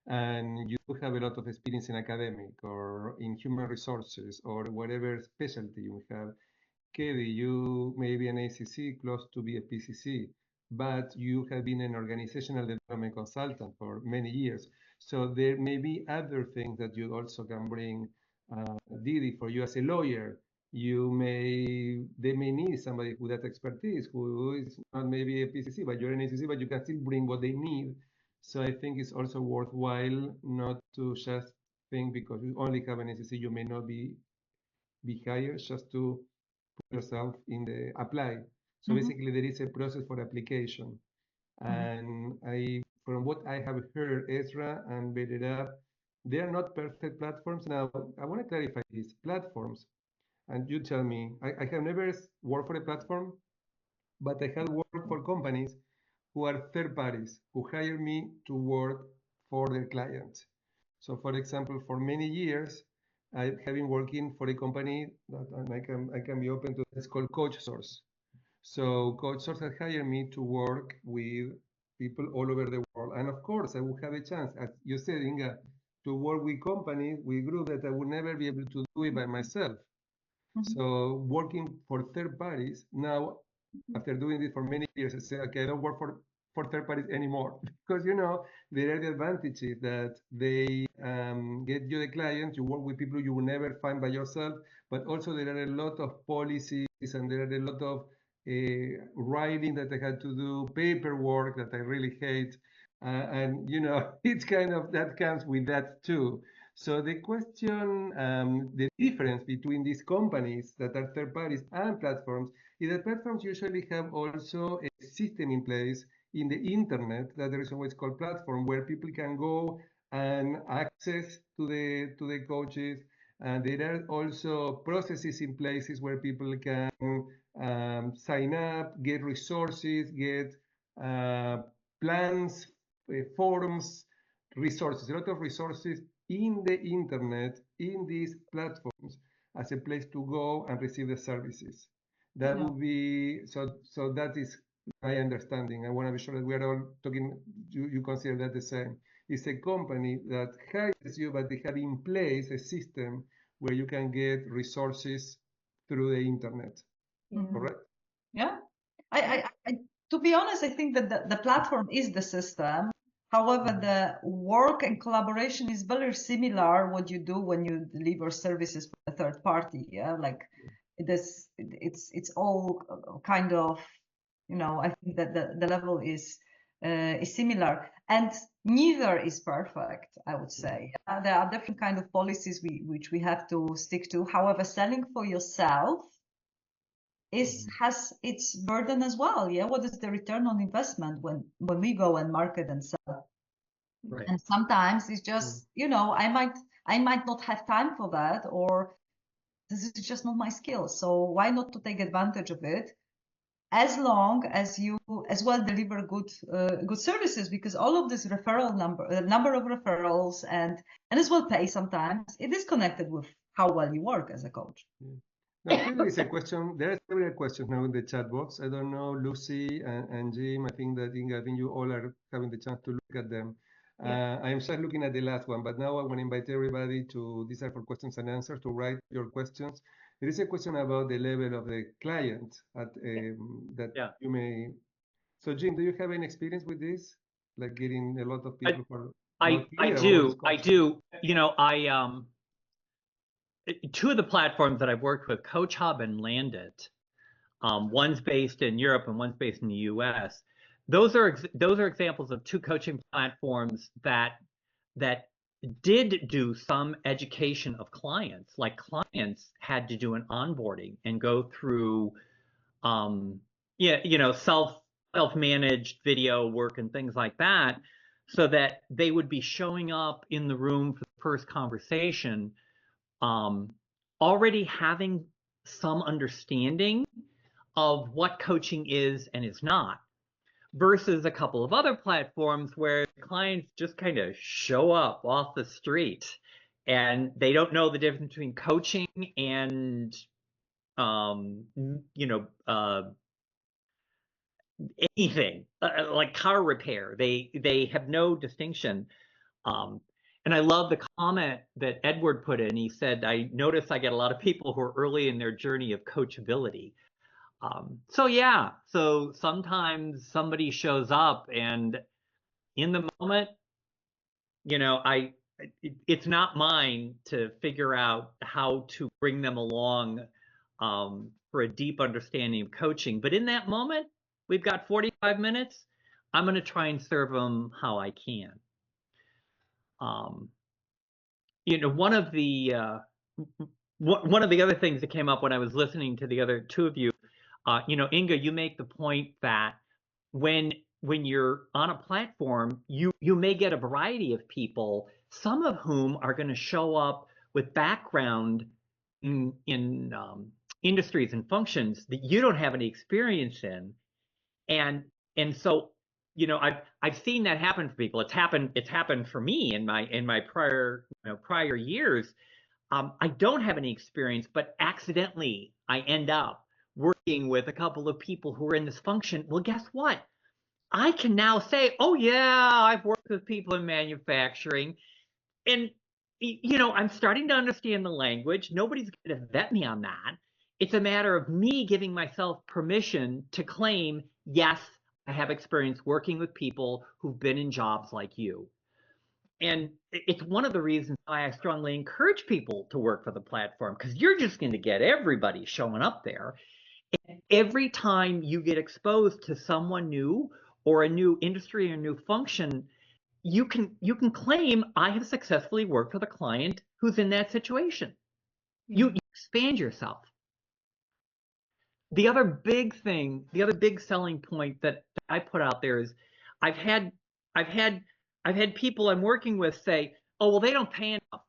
and you have a lot of experience in academic or in human resources or whatever specialty you have. Katie, you may be an ACC, close to be a PCC, but you have been an organizational development consultant for many years. So there may be other things that you also can bring. Didi, for you as a lawyer, they may need somebody with that expertise, who is not maybe a PCC, but you're an ACC, but you can still bring what they need. So I think it's also worthwhile not to just think because you only have an ACC, you may not be hired, just to yourself in the apply. So basically there is a process for application. And from what I have heard, Ezra and Bedera, they are not perfect platforms. Now, I want to clarify these platforms. And you tell me, I have never worked for a platform, but I have worked for companies who are third parties, who hire me to work for their clients. So for example, for many years, I have been working for a company that I can be open to. It's called CoachSource. So CoachSource has hired me to work with people all over the world. And of course, I will have a chance, as you said, Inga, to work with companies, with groups that I would never be able to do it by myself. So working for third parties, now, after doing this for many years, I say, okay, I don't work for third parties anymore. Because, there are the advantages that they get you the clients, you work with people you will never find by yourself, but also there are a lot of policies and there are a lot of writing that I had to do, paperwork that I really hate. And, it's kind of, that comes with that too. So the question, the difference between these companies that are third parties and platforms is that platforms usually have also a system in place in the internet, that there is always called platform, where people can go and access to the coaches. And there are also processes in places where people can sign up, get resources, get plans, forms, resources, a lot of resources in the internet, in these platforms, as a place to go and receive the services. That would be, so that is my understanding. I want to be sure that we are all talking, you consider that the same. It's a company that hires you, but they have in place a system where you can get resources through the internet. Correct? Yeah. To be honest, I think that the platform is the system. However, the work and collaboration is very similar what you do when you deliver services for a third party. Yeah, like it's all kind of, I think that the level is similar, and neither is perfect, I would say. There are different kind of policies which we have to stick to. However, selling for yourself has its burden as well. Yeah, what is the return on investment when we go and market and sell? Right. And sometimes it's just, I might not have time for that, or this is just not my skill. So why not to take advantage of it, as long as you as well deliver good services, because all of this number of referrals and as well pay sometimes, it is connected with how well you work as a coach. Now, here there is a question. There are several questions now in the chat box. I don't know, Lucy and Jim. I think you all are having the chance to look at them. I am just looking at the last one, but now I want to invite everybody to, these are for questions and answers, to write your questions. There is a question about the level of the client you may. So, Jim, do you have any experience with this? Like getting a lot of people for. I do. Two of the platforms that I've worked with, Coach Hub and Landit, one's based in Europe and one's based in the US. Those are examples of two coaching platforms that did do some education of clients. Like, clients had to do an onboarding and go through self-managed video work and things like that, so that they would be showing up in the room for the first conversation already having some understanding of what coaching is and is not, versus a couple of other platforms where clients just kind of show up off the street and they don't know the difference between coaching and anything like car repair. They have no distinction. And I love the comment that Edward put in. He said, I notice I get a lot of people who are early in their journey of coachability. So yeah, so sometimes somebody shows up and in the moment, it's not mine to figure out how to bring them along for a deep understanding of coaching. But in that moment, we've got 45 minutes. I'm going to try and serve them how I can. One of the other things that came up when I was listening to the other two of you, Inga, you make the point that when you're on a platform, you may get a variety of people, some of whom are going to show up with background in industries and functions that you don't have any experience in, and so I've seen that happen for people. It's happened for me in my prior years. I don't have any experience, but accidentally I end up working with a couple of people who are in this function. Well, guess what? I can now say, oh yeah, I've worked with people in manufacturing, and I'm starting to understand the language. Nobody's going to vet me on that. It's a matter of me giving myself permission to claim, yes, I have experience working with people who've been in jobs like you. And it's one of the reasons why I strongly encourage people to work for the platform, because you're just going to get everybody showing up there. And every time you get exposed to someone new or a new industry or a new function, you can claim, I have successfully worked with a client who's in that situation. You expand yourself. The other big selling point that I put out there is I've had people I'm working with say, oh, well, they don't pay enough.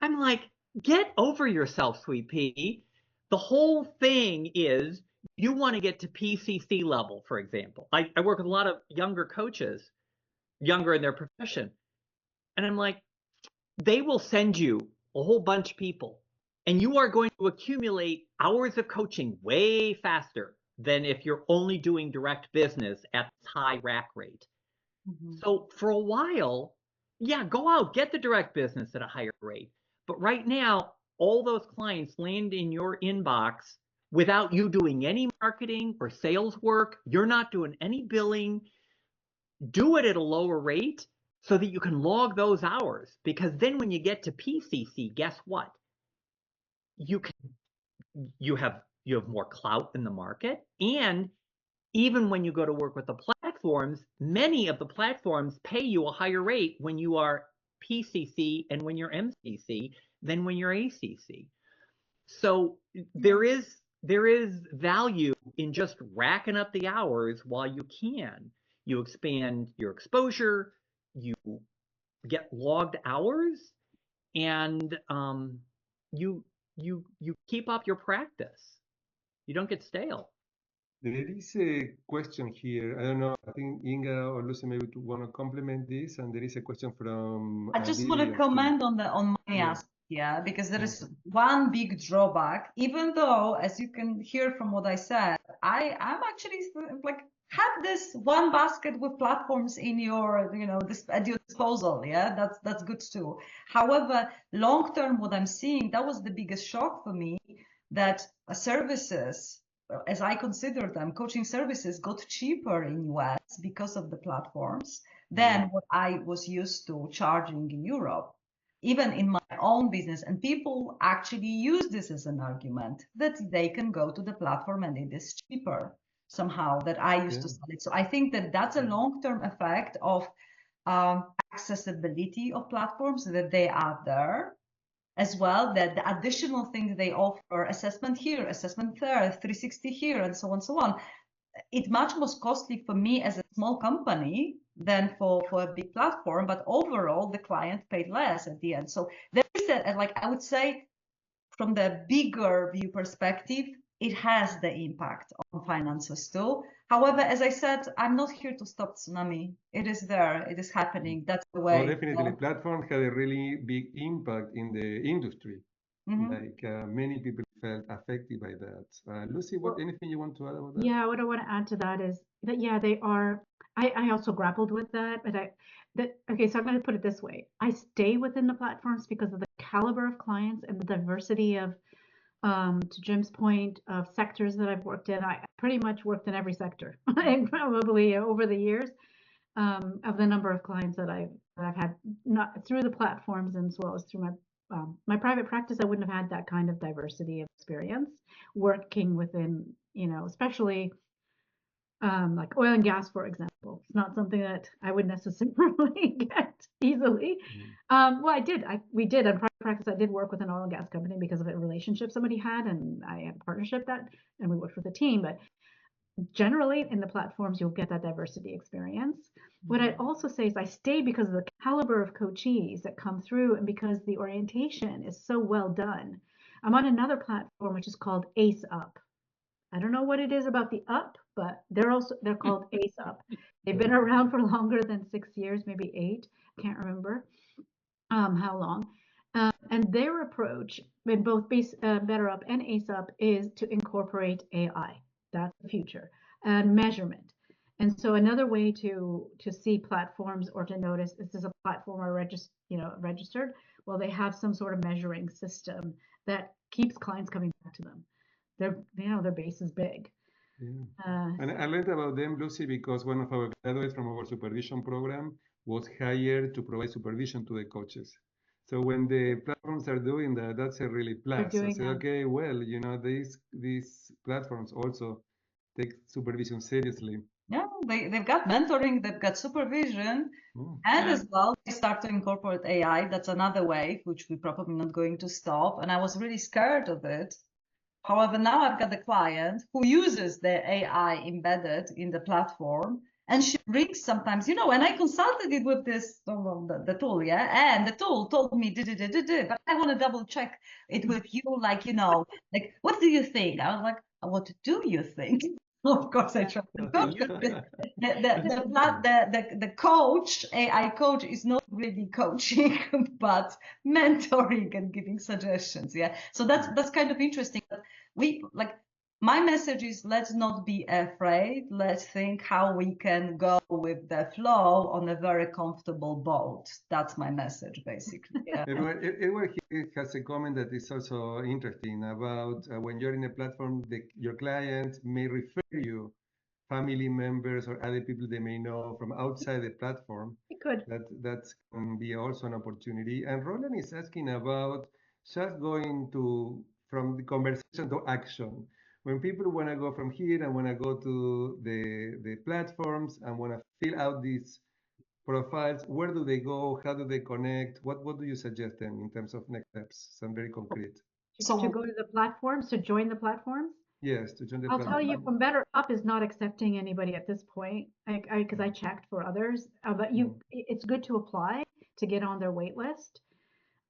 I'm like, get over yourself, sweet pea. The whole thing is you want to get to PCC level, for example. I work with a lot of younger coaches, younger in their profession. And I'm like, they will send you a whole bunch of people, and you are going to accumulate hours of coaching way faster than if you're only doing direct business at this high rack rate. Mm-hmm. So for a while, yeah, go out, get the direct business at a higher rate. But right now, all those clients land in your inbox without you doing any marketing or sales work. You're not doing any billing. Do it at a lower rate so that you can log those hours, because then when you get to PCC, guess what? You have more clout in the market. And even when you go to work with the platforms, many of the platforms pay you a higher rate when you are PCC and when you're MCC than when you're ACC. So there is value in just racking up the hours while you can. You expand your exposure, you get logged hours, and you keep up your practice. You don't get stale. There is a question here. I don't know. I think Inga or Lucy maybe want to complement this. And there is a question from. I just want to comment on my aspect, because there is one big drawback. Even though, as you can hear from what I said, I'm actually like have this one basket with platforms in your, at your disposal. Yeah, that's good too. However, long term, what I'm seeing, that was the biggest shock for me, that services, as I consider them, coaching services got cheaper in US because of the platforms than what I was used to charging in Europe, even in my own business. And people actually use this as an argument that they can go to the platform and it is cheaper somehow that I used to sell it. So I think that that's a long-term effect of accessibility of platforms, that they are there. As well, that the additional things they offer, assessment here, assessment there, 360 here, and so on. It's much more costly for me as a small company than for a big platform, but overall the client paid less at the end. So there is I would say from the bigger view perspective, it has the impact on finances too. However, as I said, I'm not here to stop tsunami. It is there. It is happening. That's the way. Oh, definitely. Platforms had a really big impact in the industry. Like many people felt affected by that. Lucy, anything you want to add about that? Yeah, what I want to add to that is that, yeah, they are. I also grappled with that, but okay, so I'm going to put it this way. I stay within the platforms because of the caliber of clients and the diversity of, to Jim's point, of sectors that I've worked in. I pretty much worked in every sector, and probably over the years, of the number of clients that I've had, not through the platforms and as well as through my private practice. I wouldn't have had that kind of diversity of experience working within, especially like oil and gas, for example. It's not something that I would necessarily get easily. Well, we did in private practice. I did work with an oil and gas company because of a relationship somebody had, and I had a partnership and we worked with a team. But generally, in the platforms, you'll get that diversity experience. What I'd also say is I stay because of the caliber of coachees that come through, and because the orientation is so well done. I'm on another platform which is called Ace Up. I don't know what it is about the up, but they're called Ace Up. They've been around for longer than 6 years, maybe 8. Can't remember how long. And their approach in both Better Up and Ace Up is to incorporate AI. That's the future, and measurement. And so another way to see platforms or to notice, is this a platform or registered? Well, they have some sort of measuring system that keeps clients coming back to them. Their base is big. Yeah. And I learned about them, Lucy, because one of our graduates from our supervision program was hired to provide supervision to the coaches. So when the platforms are doing that, that's a really plus. So I said, okay, well, these platforms also take supervision seriously. Yeah, they've got mentoring, they've got supervision, and as well, they start to incorporate AI. That's another way, which we're probably not going to stop. And I was really scared of it. However, now I've got a client who uses the AI embedded in the platform, and she brings sometimes, and I consulted it with this, the tool, yeah, and the tool told me, but I want to double check it with you, like, what do you think? I was like, what do you think? Of course, I try to coach. The coach, AI coach, is not really coaching, but mentoring and giving suggestions. Yeah, so that's kind of interesting. But my message is, let's not be afraid. Let's think how we can go with the flow on a very comfortable boat. That's my message, basically. Yeah. Edward here has a comment that is also interesting about when you're in a platform, your clients may refer you family members or other people they may know from outside the platform. It could. That can be also an opportunity. And Roland is asking about just going from the conversation to action. When people want to go from here and want to go to the platforms and want to fill out these profiles, where do they go? How do they connect? What do you suggest them in terms of next steps? Some very concrete. To go to the platforms, to join the platforms? Yes, to join the I'll platform. tell you, from Better Up is not accepting anybody at this point, because I checked for others. But it's good to apply to get on their wait list.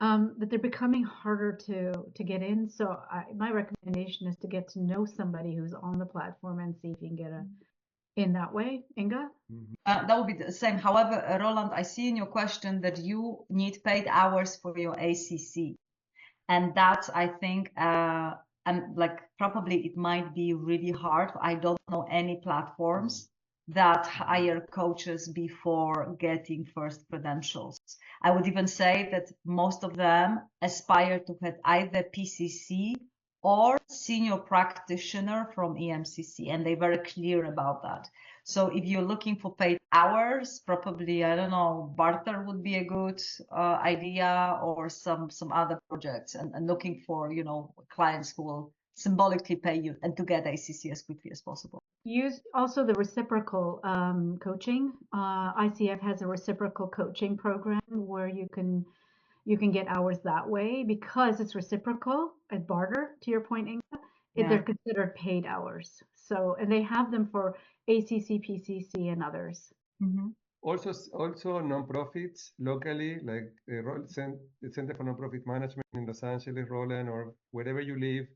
But they're becoming harder to get in. So my recommendation is to get to know somebody who's on the platform and see if you can get in that way. Inga? That would be the same. However, Roland, I see in your question that you need paid hours for your ACC. And that's, I think, and probably it might be really hard. I don't know any platforms that hire coaches before getting first credentials. I would even say that most of them aspire to have either PCC or senior practitioner from EMCC, and they're very clear about that. So if you're looking for paid hours, probably, I don't know, barter would be a good idea, or some other projects, and looking for, clients who will symbolically pay you and to get ACC as quickly as possible. Use also the reciprocal coaching. ICF has a reciprocal coaching program where you can get hours that way, because it's reciprocal at barter, to your point, Inga. They're considered paid hours. So, and they have them for ACC, PCC, and others. Also nonprofits locally, like the Center for Nonprofit Management in Los Angeles, Roland, or wherever you live,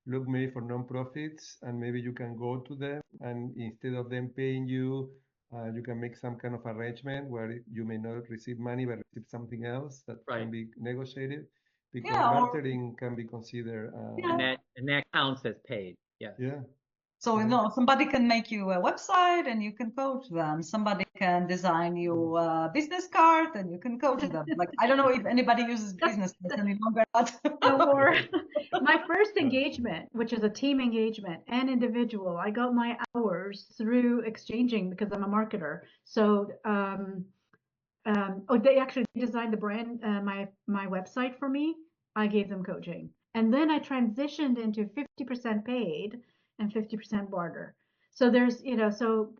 look maybe for nonprofits, and maybe you can go to them, and instead of them paying you, you can make some kind of arrangement where you may not receive money but receive something else that can Right. be negotiated, because Yeah, or bartering can be considered. yeah. And that counts as paid. Yes. Yeah. So, Yeah. you know, somebody can make you a website and you can coach them. Somebody can design you a business card and you can coach them. Like, I don't know if anybody uses business cards any longer, but Or my first Yeah. engagement, which is a team engagement and individual, I got my hours through exchanging because I'm a marketer. So, they actually designed the brand, my website for me. I gave them coaching, and then I transitioned into 50% paid and 50% barter. So there's, so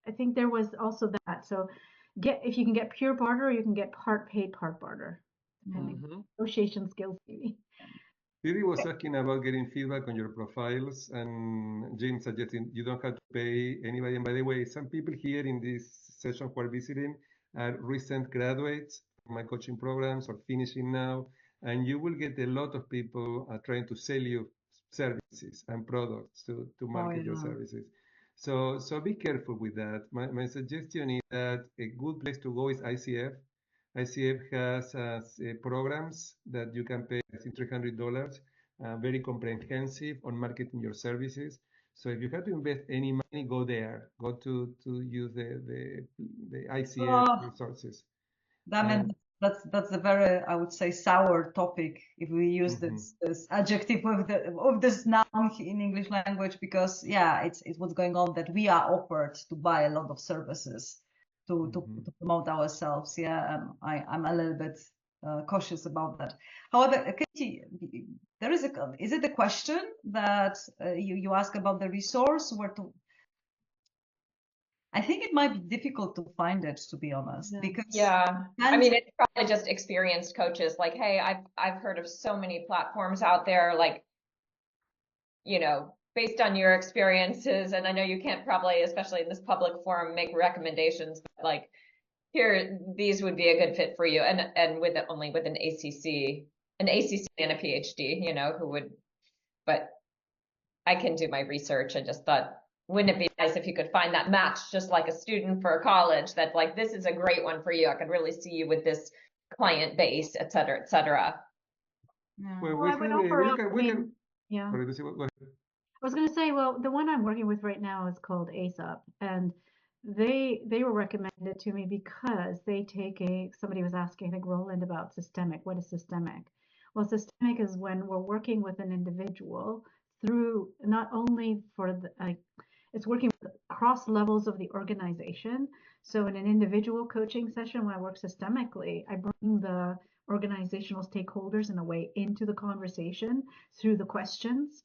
I think there was also that. So if you can get pure barter, or you can get part paid, part barter, depending. Mhm. Negotiation skills, maybe. Siri was asking about getting feedback on your profiles, and Jim suggesting you don't have to pay anybody. And by the way, some people here in this session who are visiting are recent graduates from my coaching programs or finishing now, and you will get a lot of people trying to sell you services and products to market your yeah. services. So be careful with that. My suggestion is that a good place to go is ICF. ICF has programs that you can pay, I think, $300, very comprehensive on marketing your services. So if you have to invest any money, go there. Go to use the ICF Oh, resources. I mean, that's a very, I would say, sour topic if we use Mhm. this adjective of this noun in English language, because yeah, it's what's going on, that we are offered to buy a lot of services to promote ourselves. Yeah, I'm a little bit cautious about that. However, Katie, is it a question that you ask about the resource where to? I think it might be difficult to find it, to be honest, Yeah. because Yeah. I mean, it's probably just experienced coaches like, hey, I've heard of so many platforms out there, like, based on your experiences, and I know you can't probably, especially in this public forum, make recommendations, but like, here, these would be a good fit for you, and only with an ACC and a PhD, but I can do my research. I just thought, wouldn't it be nice if you could find that match, just like a student for college, that like, this is a great one for you. I could really see you with this client base, et cetera, et cetera. Yeah. Well, Well, I would offer up, yeah. Sorry, Lucy, go ahead. I was going to say, well, the one I'm working with right now is called ASAP, and they were recommended to me because they take somebody was asking, I think, Roland, about systemic. What is systemic? Well, systemic is when we're working with an individual through not only it's working across levels of the organization. So in an individual coaching session, when I work systemically, I bring the organizational stakeholders in a way into the conversation through the questions.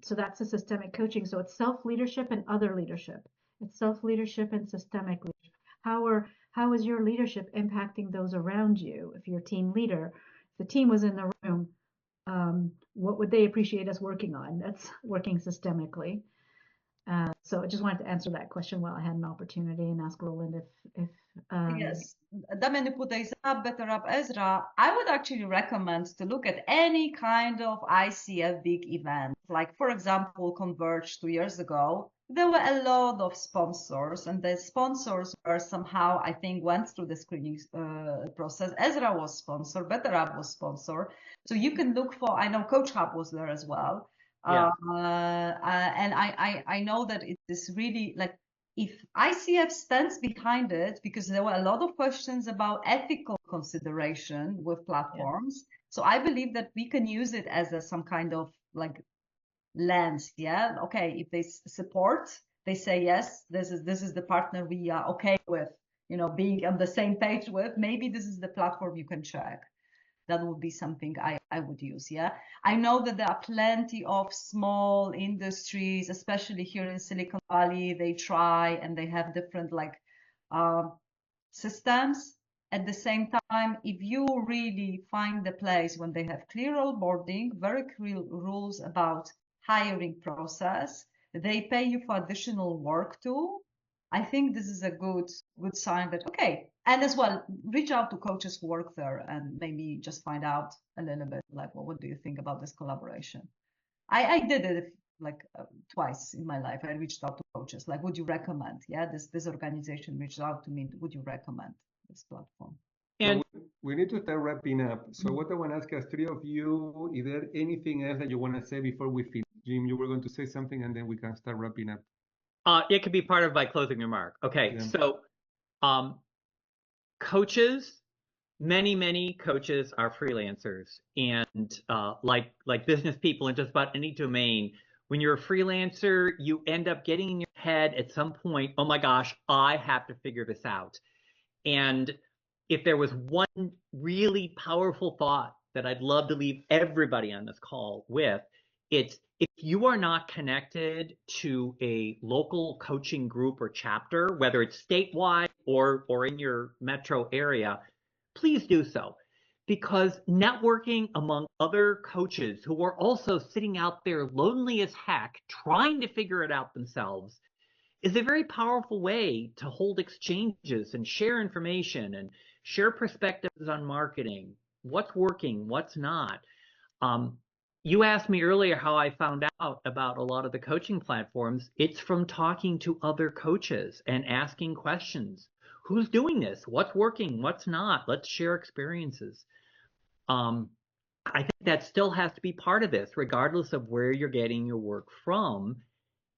So that's a systemic coaching. So it's self-leadership and other leadership. It's self-leadership and systemic leadership. How is your leadership impacting those around you? If you're a team leader, if the team was in the room, what would they appreciate us working on? That's working systemically. So I just wanted to answer that question while I had an opportunity, and ask Roland if Yes, Damian, you put ASAP, Better Up, Ezra. I would actually recommend to look at any kind of ICF big event. Like, for example, Converge 2 years ago, there were a lot of sponsors, and the sponsors were somehow, I think, went through the screening process. Ezra was sponsored, Better Up was sponsored. So you can look for, I know Coach Hub was there as well. Yeah. And I know that it is really like, if ICF stands behind it, because there were a lot of questions about ethical consideration with platforms. So I believe that we can use it as some kind of like lens. Yeah. Okay. If they support, they say, yes, this is the partner we are okay with, being on the same page with. Maybe this is the platform you can check. That would be something I would use. Yeah. I know that there are plenty of small industries, especially here in Silicon Valley. They try and they have different systems. At the same time, if you really find the place when they have clear onboarding, very clear rules about hiring process, they pay you for additional work too. I think this is a good sign that, okay, and as well, reach out to coaches who work there and maybe just find out a little bit like, well, what do you think about this collaboration? I did it like twice in my life. I reached out to coaches, like, would you recommend? Yeah, this organization reached out to me. Would you recommend this platform? And we need to start wrapping up. So what I want to ask us, three of you, is there anything else that you want to say before we finish? Jim, you were going to say something and then we can start wrapping up. it could be part of my closing remark. Okay, Yeah. so coaches, many coaches are freelancers, and like business people in just about any domain, when you're a freelancer, you end up getting in your head at some point, oh my gosh, I have to figure this out. And if there was one really powerful thought that I'd love to leave everybody on this call with, it's if you are not connected to a local coaching group or chapter, whether it's statewide or in your metro area, please do so. Because networking among other coaches who are also sitting out there lonely as heck, trying to figure it out themselves, is a very powerful way to hold exchanges and share information and share perspectives on marketing, what's working, what's not. You asked me earlier how I found out about a lot of the coaching platforms. It's from talking to other coaches and asking questions. Who's doing this? What's working? What's not? Let's share experiences. I think that still has to be part of this, regardless of where you're getting your work from.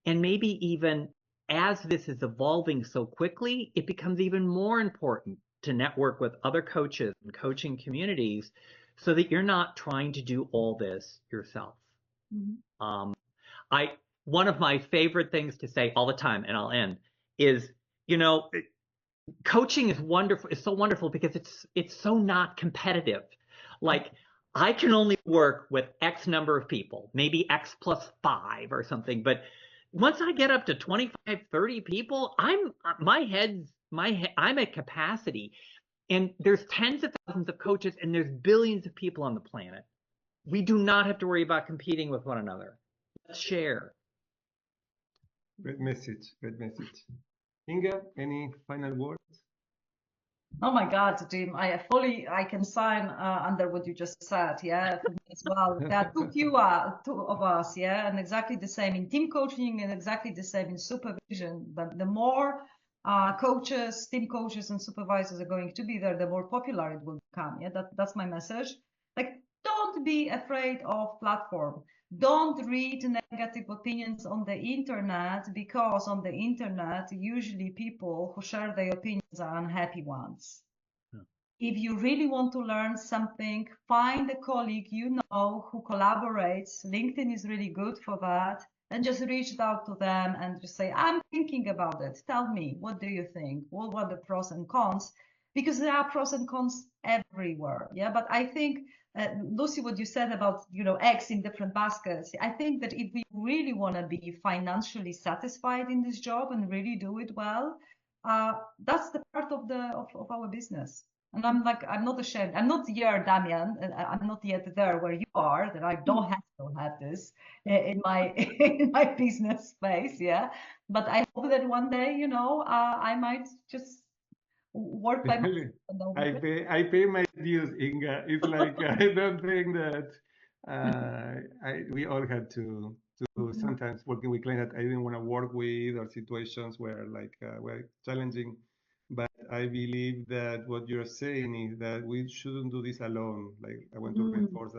And maybe even as this is evolving so quickly, it becomes even more important to network with other coaches and coaching communities so that you're not trying to do all this yourself. Mm-hmm. One of my favorite things to say all the time, and I'll end, is, coaching is wonderful. It's so wonderful because it's so not competitive. Like, I can only work with X number of people, maybe X plus 5 or something. But once I get up to 25, 30 people, I'm at capacity. And there's tens of thousands of coaches and there's billions of people on the planet. We do not have to worry about competing with one another. Let's share. Great message. Great message. Inga, any final words? Oh my God, Jim, I can sign under what you just said, yeah, for me as well. There are two of us, yeah, and exactly the same in team coaching and exactly the same in supervision. But the more coaches, team coaches and supervisors are going to be there, the more popular it will become, yeah, that's my message. Like, don't be afraid of platform. Don't read negative opinions on the internet, because on the internet, usually people who share their opinions are unhappy ones. Yeah. If you really want to learn something, find a colleague you know who collaborates. LinkedIn is really good for that. And just reach out to them and just say, I'm thinking about it. Tell me, what do you think? What are the pros and cons? Because there are pros and cons everywhere. Yeah, but I think Lucy, what you said about, eggs in different baskets. I think that if we really want to be financially satisfied in this job and really do it well, that's the part of our business. And I'm not ashamed. I'm not here, Damian. I'm not yet there where you are, that I don't have to have this in my in my business space. Yeah. But I hope that one day, I might just work by myself. I pay my dues, Inga. It's like, I don't think that we all had to sometimes working with clients that I didn't want to work with, or situations where were challenging. But I believe that what you're saying is that we shouldn't do this alone. Like, I want to reinforce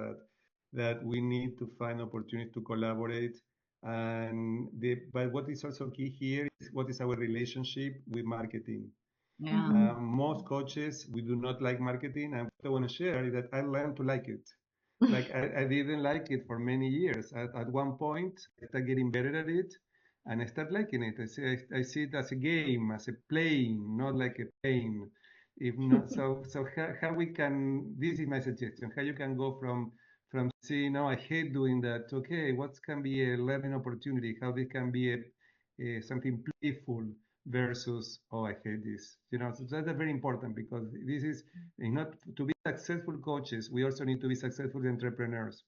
that we need to find opportunities to collaborate. But what is also key here is what is our relationship with marketing. Yeah. Most coaches, we do not like marketing, and what I want to share is that I learned to like it. Like, I didn't like it for many years. At one point, I started getting better at it, and I started liking it. I see it as a game, as a playing, not like a pain. If not, so how we can, this is my suggestion, how you can go from saying, no, I hate doing that, to, okay, what can be a learning opportunity, how this can be something playful, versus, oh, I hate this. So that's very important, because this is not to be successful coaches. We also need to be successful entrepreneurs,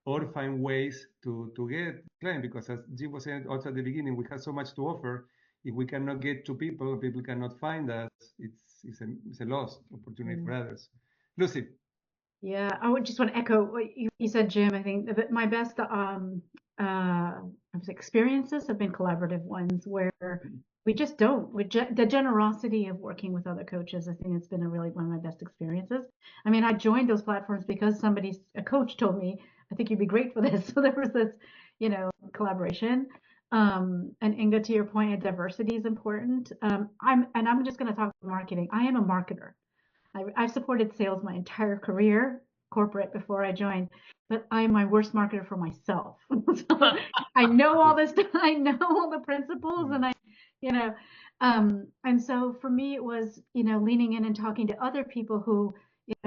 or find ways to get clients, because as Jim was saying also at the beginning, we have so much to offer. if we cannot get to people, people cannot find us, it's a lost opportunity for others. Lucy. Yeah, I would just want to echo what you said, Jim. I think my best experiences have been collaborative ones where we just don't. The generosity of working with other coaches, I think it's been one of my best experiences. I mean, I joined those platforms because a coach told me, I think you'd be great for this. So there was this, collaboration. And Inga, to your point, diversity is important. I'm just going to talk about marketing. I am a marketer. I've supported sales my entire career, corporate, before I joined, but I'm my worst marketer for myself. So I know all this, I know all the principles, and and so for me it was, leaning in and talking to other people who,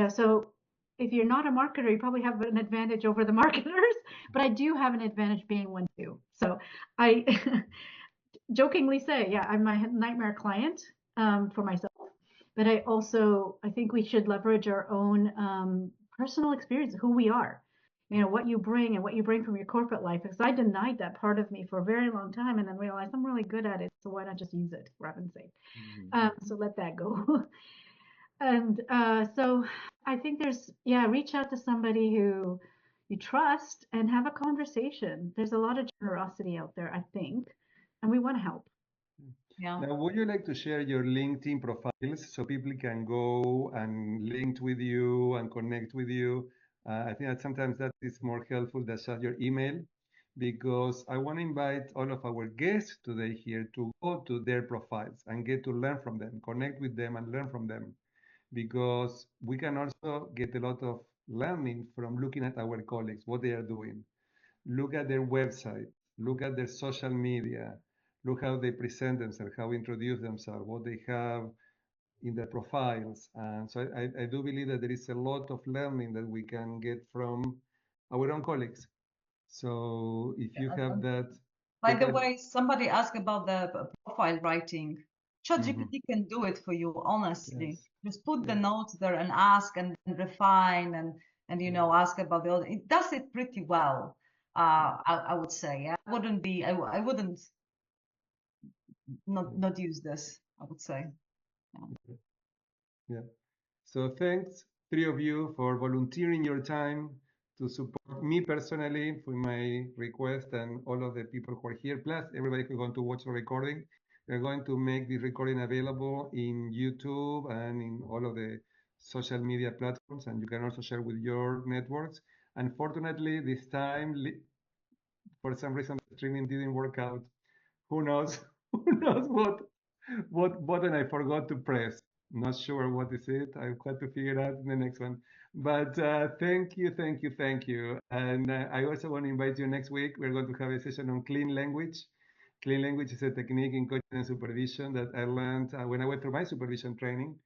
so if you're not a marketer, you probably have an advantage over the marketers, but I do have an advantage being one too. So I jokingly say, yeah, I'm my nightmare client for myself. But I think we should leverage our own personal experience, who we are, what you bring and what you bring from your corporate life. Because I denied that part of me for a very long time and then realized I'm really good at it. So why not just use it, for heaven's sake? So let that go. And so I think reach out to somebody who you trust and have a conversation. There's a lot of generosity out there, I think, and we want to help. Yeah. Now, would you like to share your LinkedIn profiles so people can go and link with you and connect with you? I think that sometimes that is more helpful than just your email, because I want to invite all of our guests today here to go to their profiles and get to learn from them, connect with them and learn from them, because we can also get a lot of learning from looking at our colleagues, what they are doing. Look at their website, look at their social media, look how they present themselves, how they introduce themselves, what they have in their profiles. And so I do believe that there is a lot of learning that we can get from our own colleagues. So if you have that. By the way, somebody asked about the profile writing. Mhm. ChatGPT can do it for you, honestly. Yes. Just put the Yes. notes there and ask and refine and ask about the other. It does it pretty well. I would say. I wouldn't not use this, I would say. Yeah. So thanks, three of you, for volunteering your time to support me personally for my request and all of the people who are here, plus everybody who's going to watch the recording. We're going to make this recording available in YouTube and in all of the social media platforms, and you can also share with your networks. Unfortunately, this time, for some reason, the streaming didn't work out. Who knows? Who knows what button I forgot to press? Not sure what is it. I've got to figure out in the next one. But thank you, thank you, thank you. And I also want to invite you next week. We're going to have a session on clean language. Clean language is a technique in coaching and supervision that I learned when I went through my supervision training.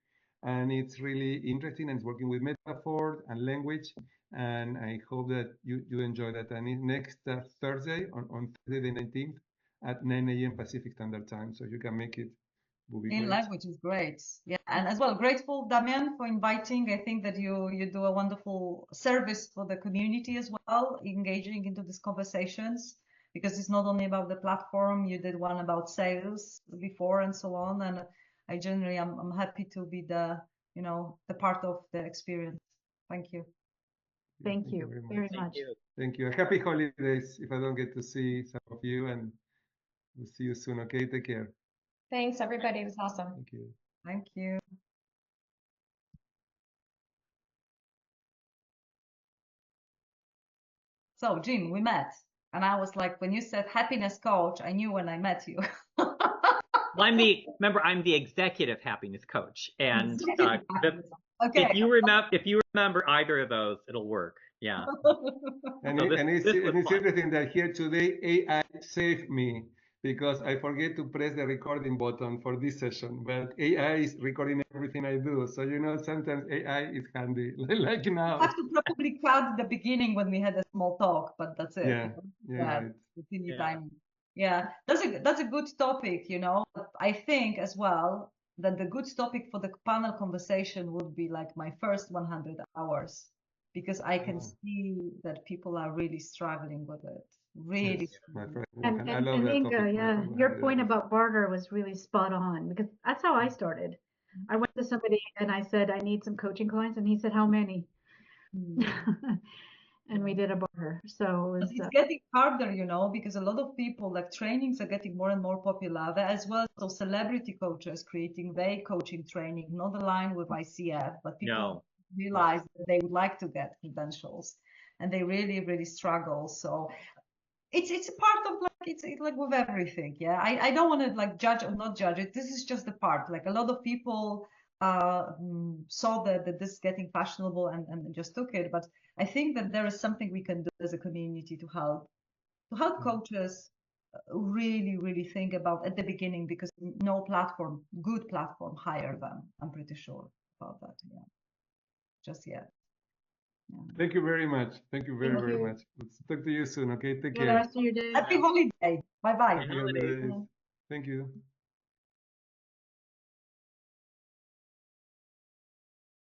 And it's really interesting, and it's working with metaphor and language. And I hope that you enjoy that. And next Thursday, on Thursday the 19th, at 9 a.m. Pacific Standard Time. So you can make it, will be In great. language is great. Yeah, and as well, grateful, Damian, for inviting. I think that you do a wonderful service for the community as well, engaging into these conversations, because it's not only about the platform. You did one about sales before and so on. And I generally, I'm happy to be the part of the experience. Thank you. Thank you very much. Thank you. Happy holidays if I don't get to see some of you, and we'll see you soon. Okay, take care. Thanks, everybody. It was awesome. Thank you. Thank you. So, Jim, we met. And I was like, when you said happiness coach, I knew when I met you. Well, I'm the executive happiness coach, and Okay. if you remember either of those, it'll work. Yeah. And, So it's fun. interesting that here today AI saved me, because I forget to press the recording button for this session, but AI is recording everything I do. So sometimes AI is handy, like now. I have to probably cut the beginning when we had a small talk, but that's it. Yeah, right. Time. Yeah, that's a good topic, I think as well that the good topic for the panel conversation would be like my first 100 hours, because I can see that people are really struggling with it. Really. Yes, my friend And Johan. I love that Inga, topic. My yeah, friend your Johan, point yes. about barter was really spot on because that's how I started. I went to somebody and I said, I need some coaching clients, and he said, how many? And we did a barter. So it But was, it's getting harder, you know, because a lot of people, like trainings are getting more and more popular. There as well, so celebrity coaches creating their coaching training, not aligned with ICF, but people No. realize that they would like to get credentials and they really, really struggle. So it's a part of like it's like with everything. Yeah, I don't want to like judge or not judge it. This is just the part. Like a lot of people saw that this is getting fashionable and just took it. But I think that there is something we can do as a community to help coaches really, really think about at the beginning, because no platform, good platform, hire them. I'm pretty sure about that. Yeah, just yet. Yeah. Thank you very much. Thank you very, Thank very you. much. Let's talk to you soon, okay? Take Enjoy the care. rest of your day. Happy holiday. Bye bye. Happy holidays. Thank you.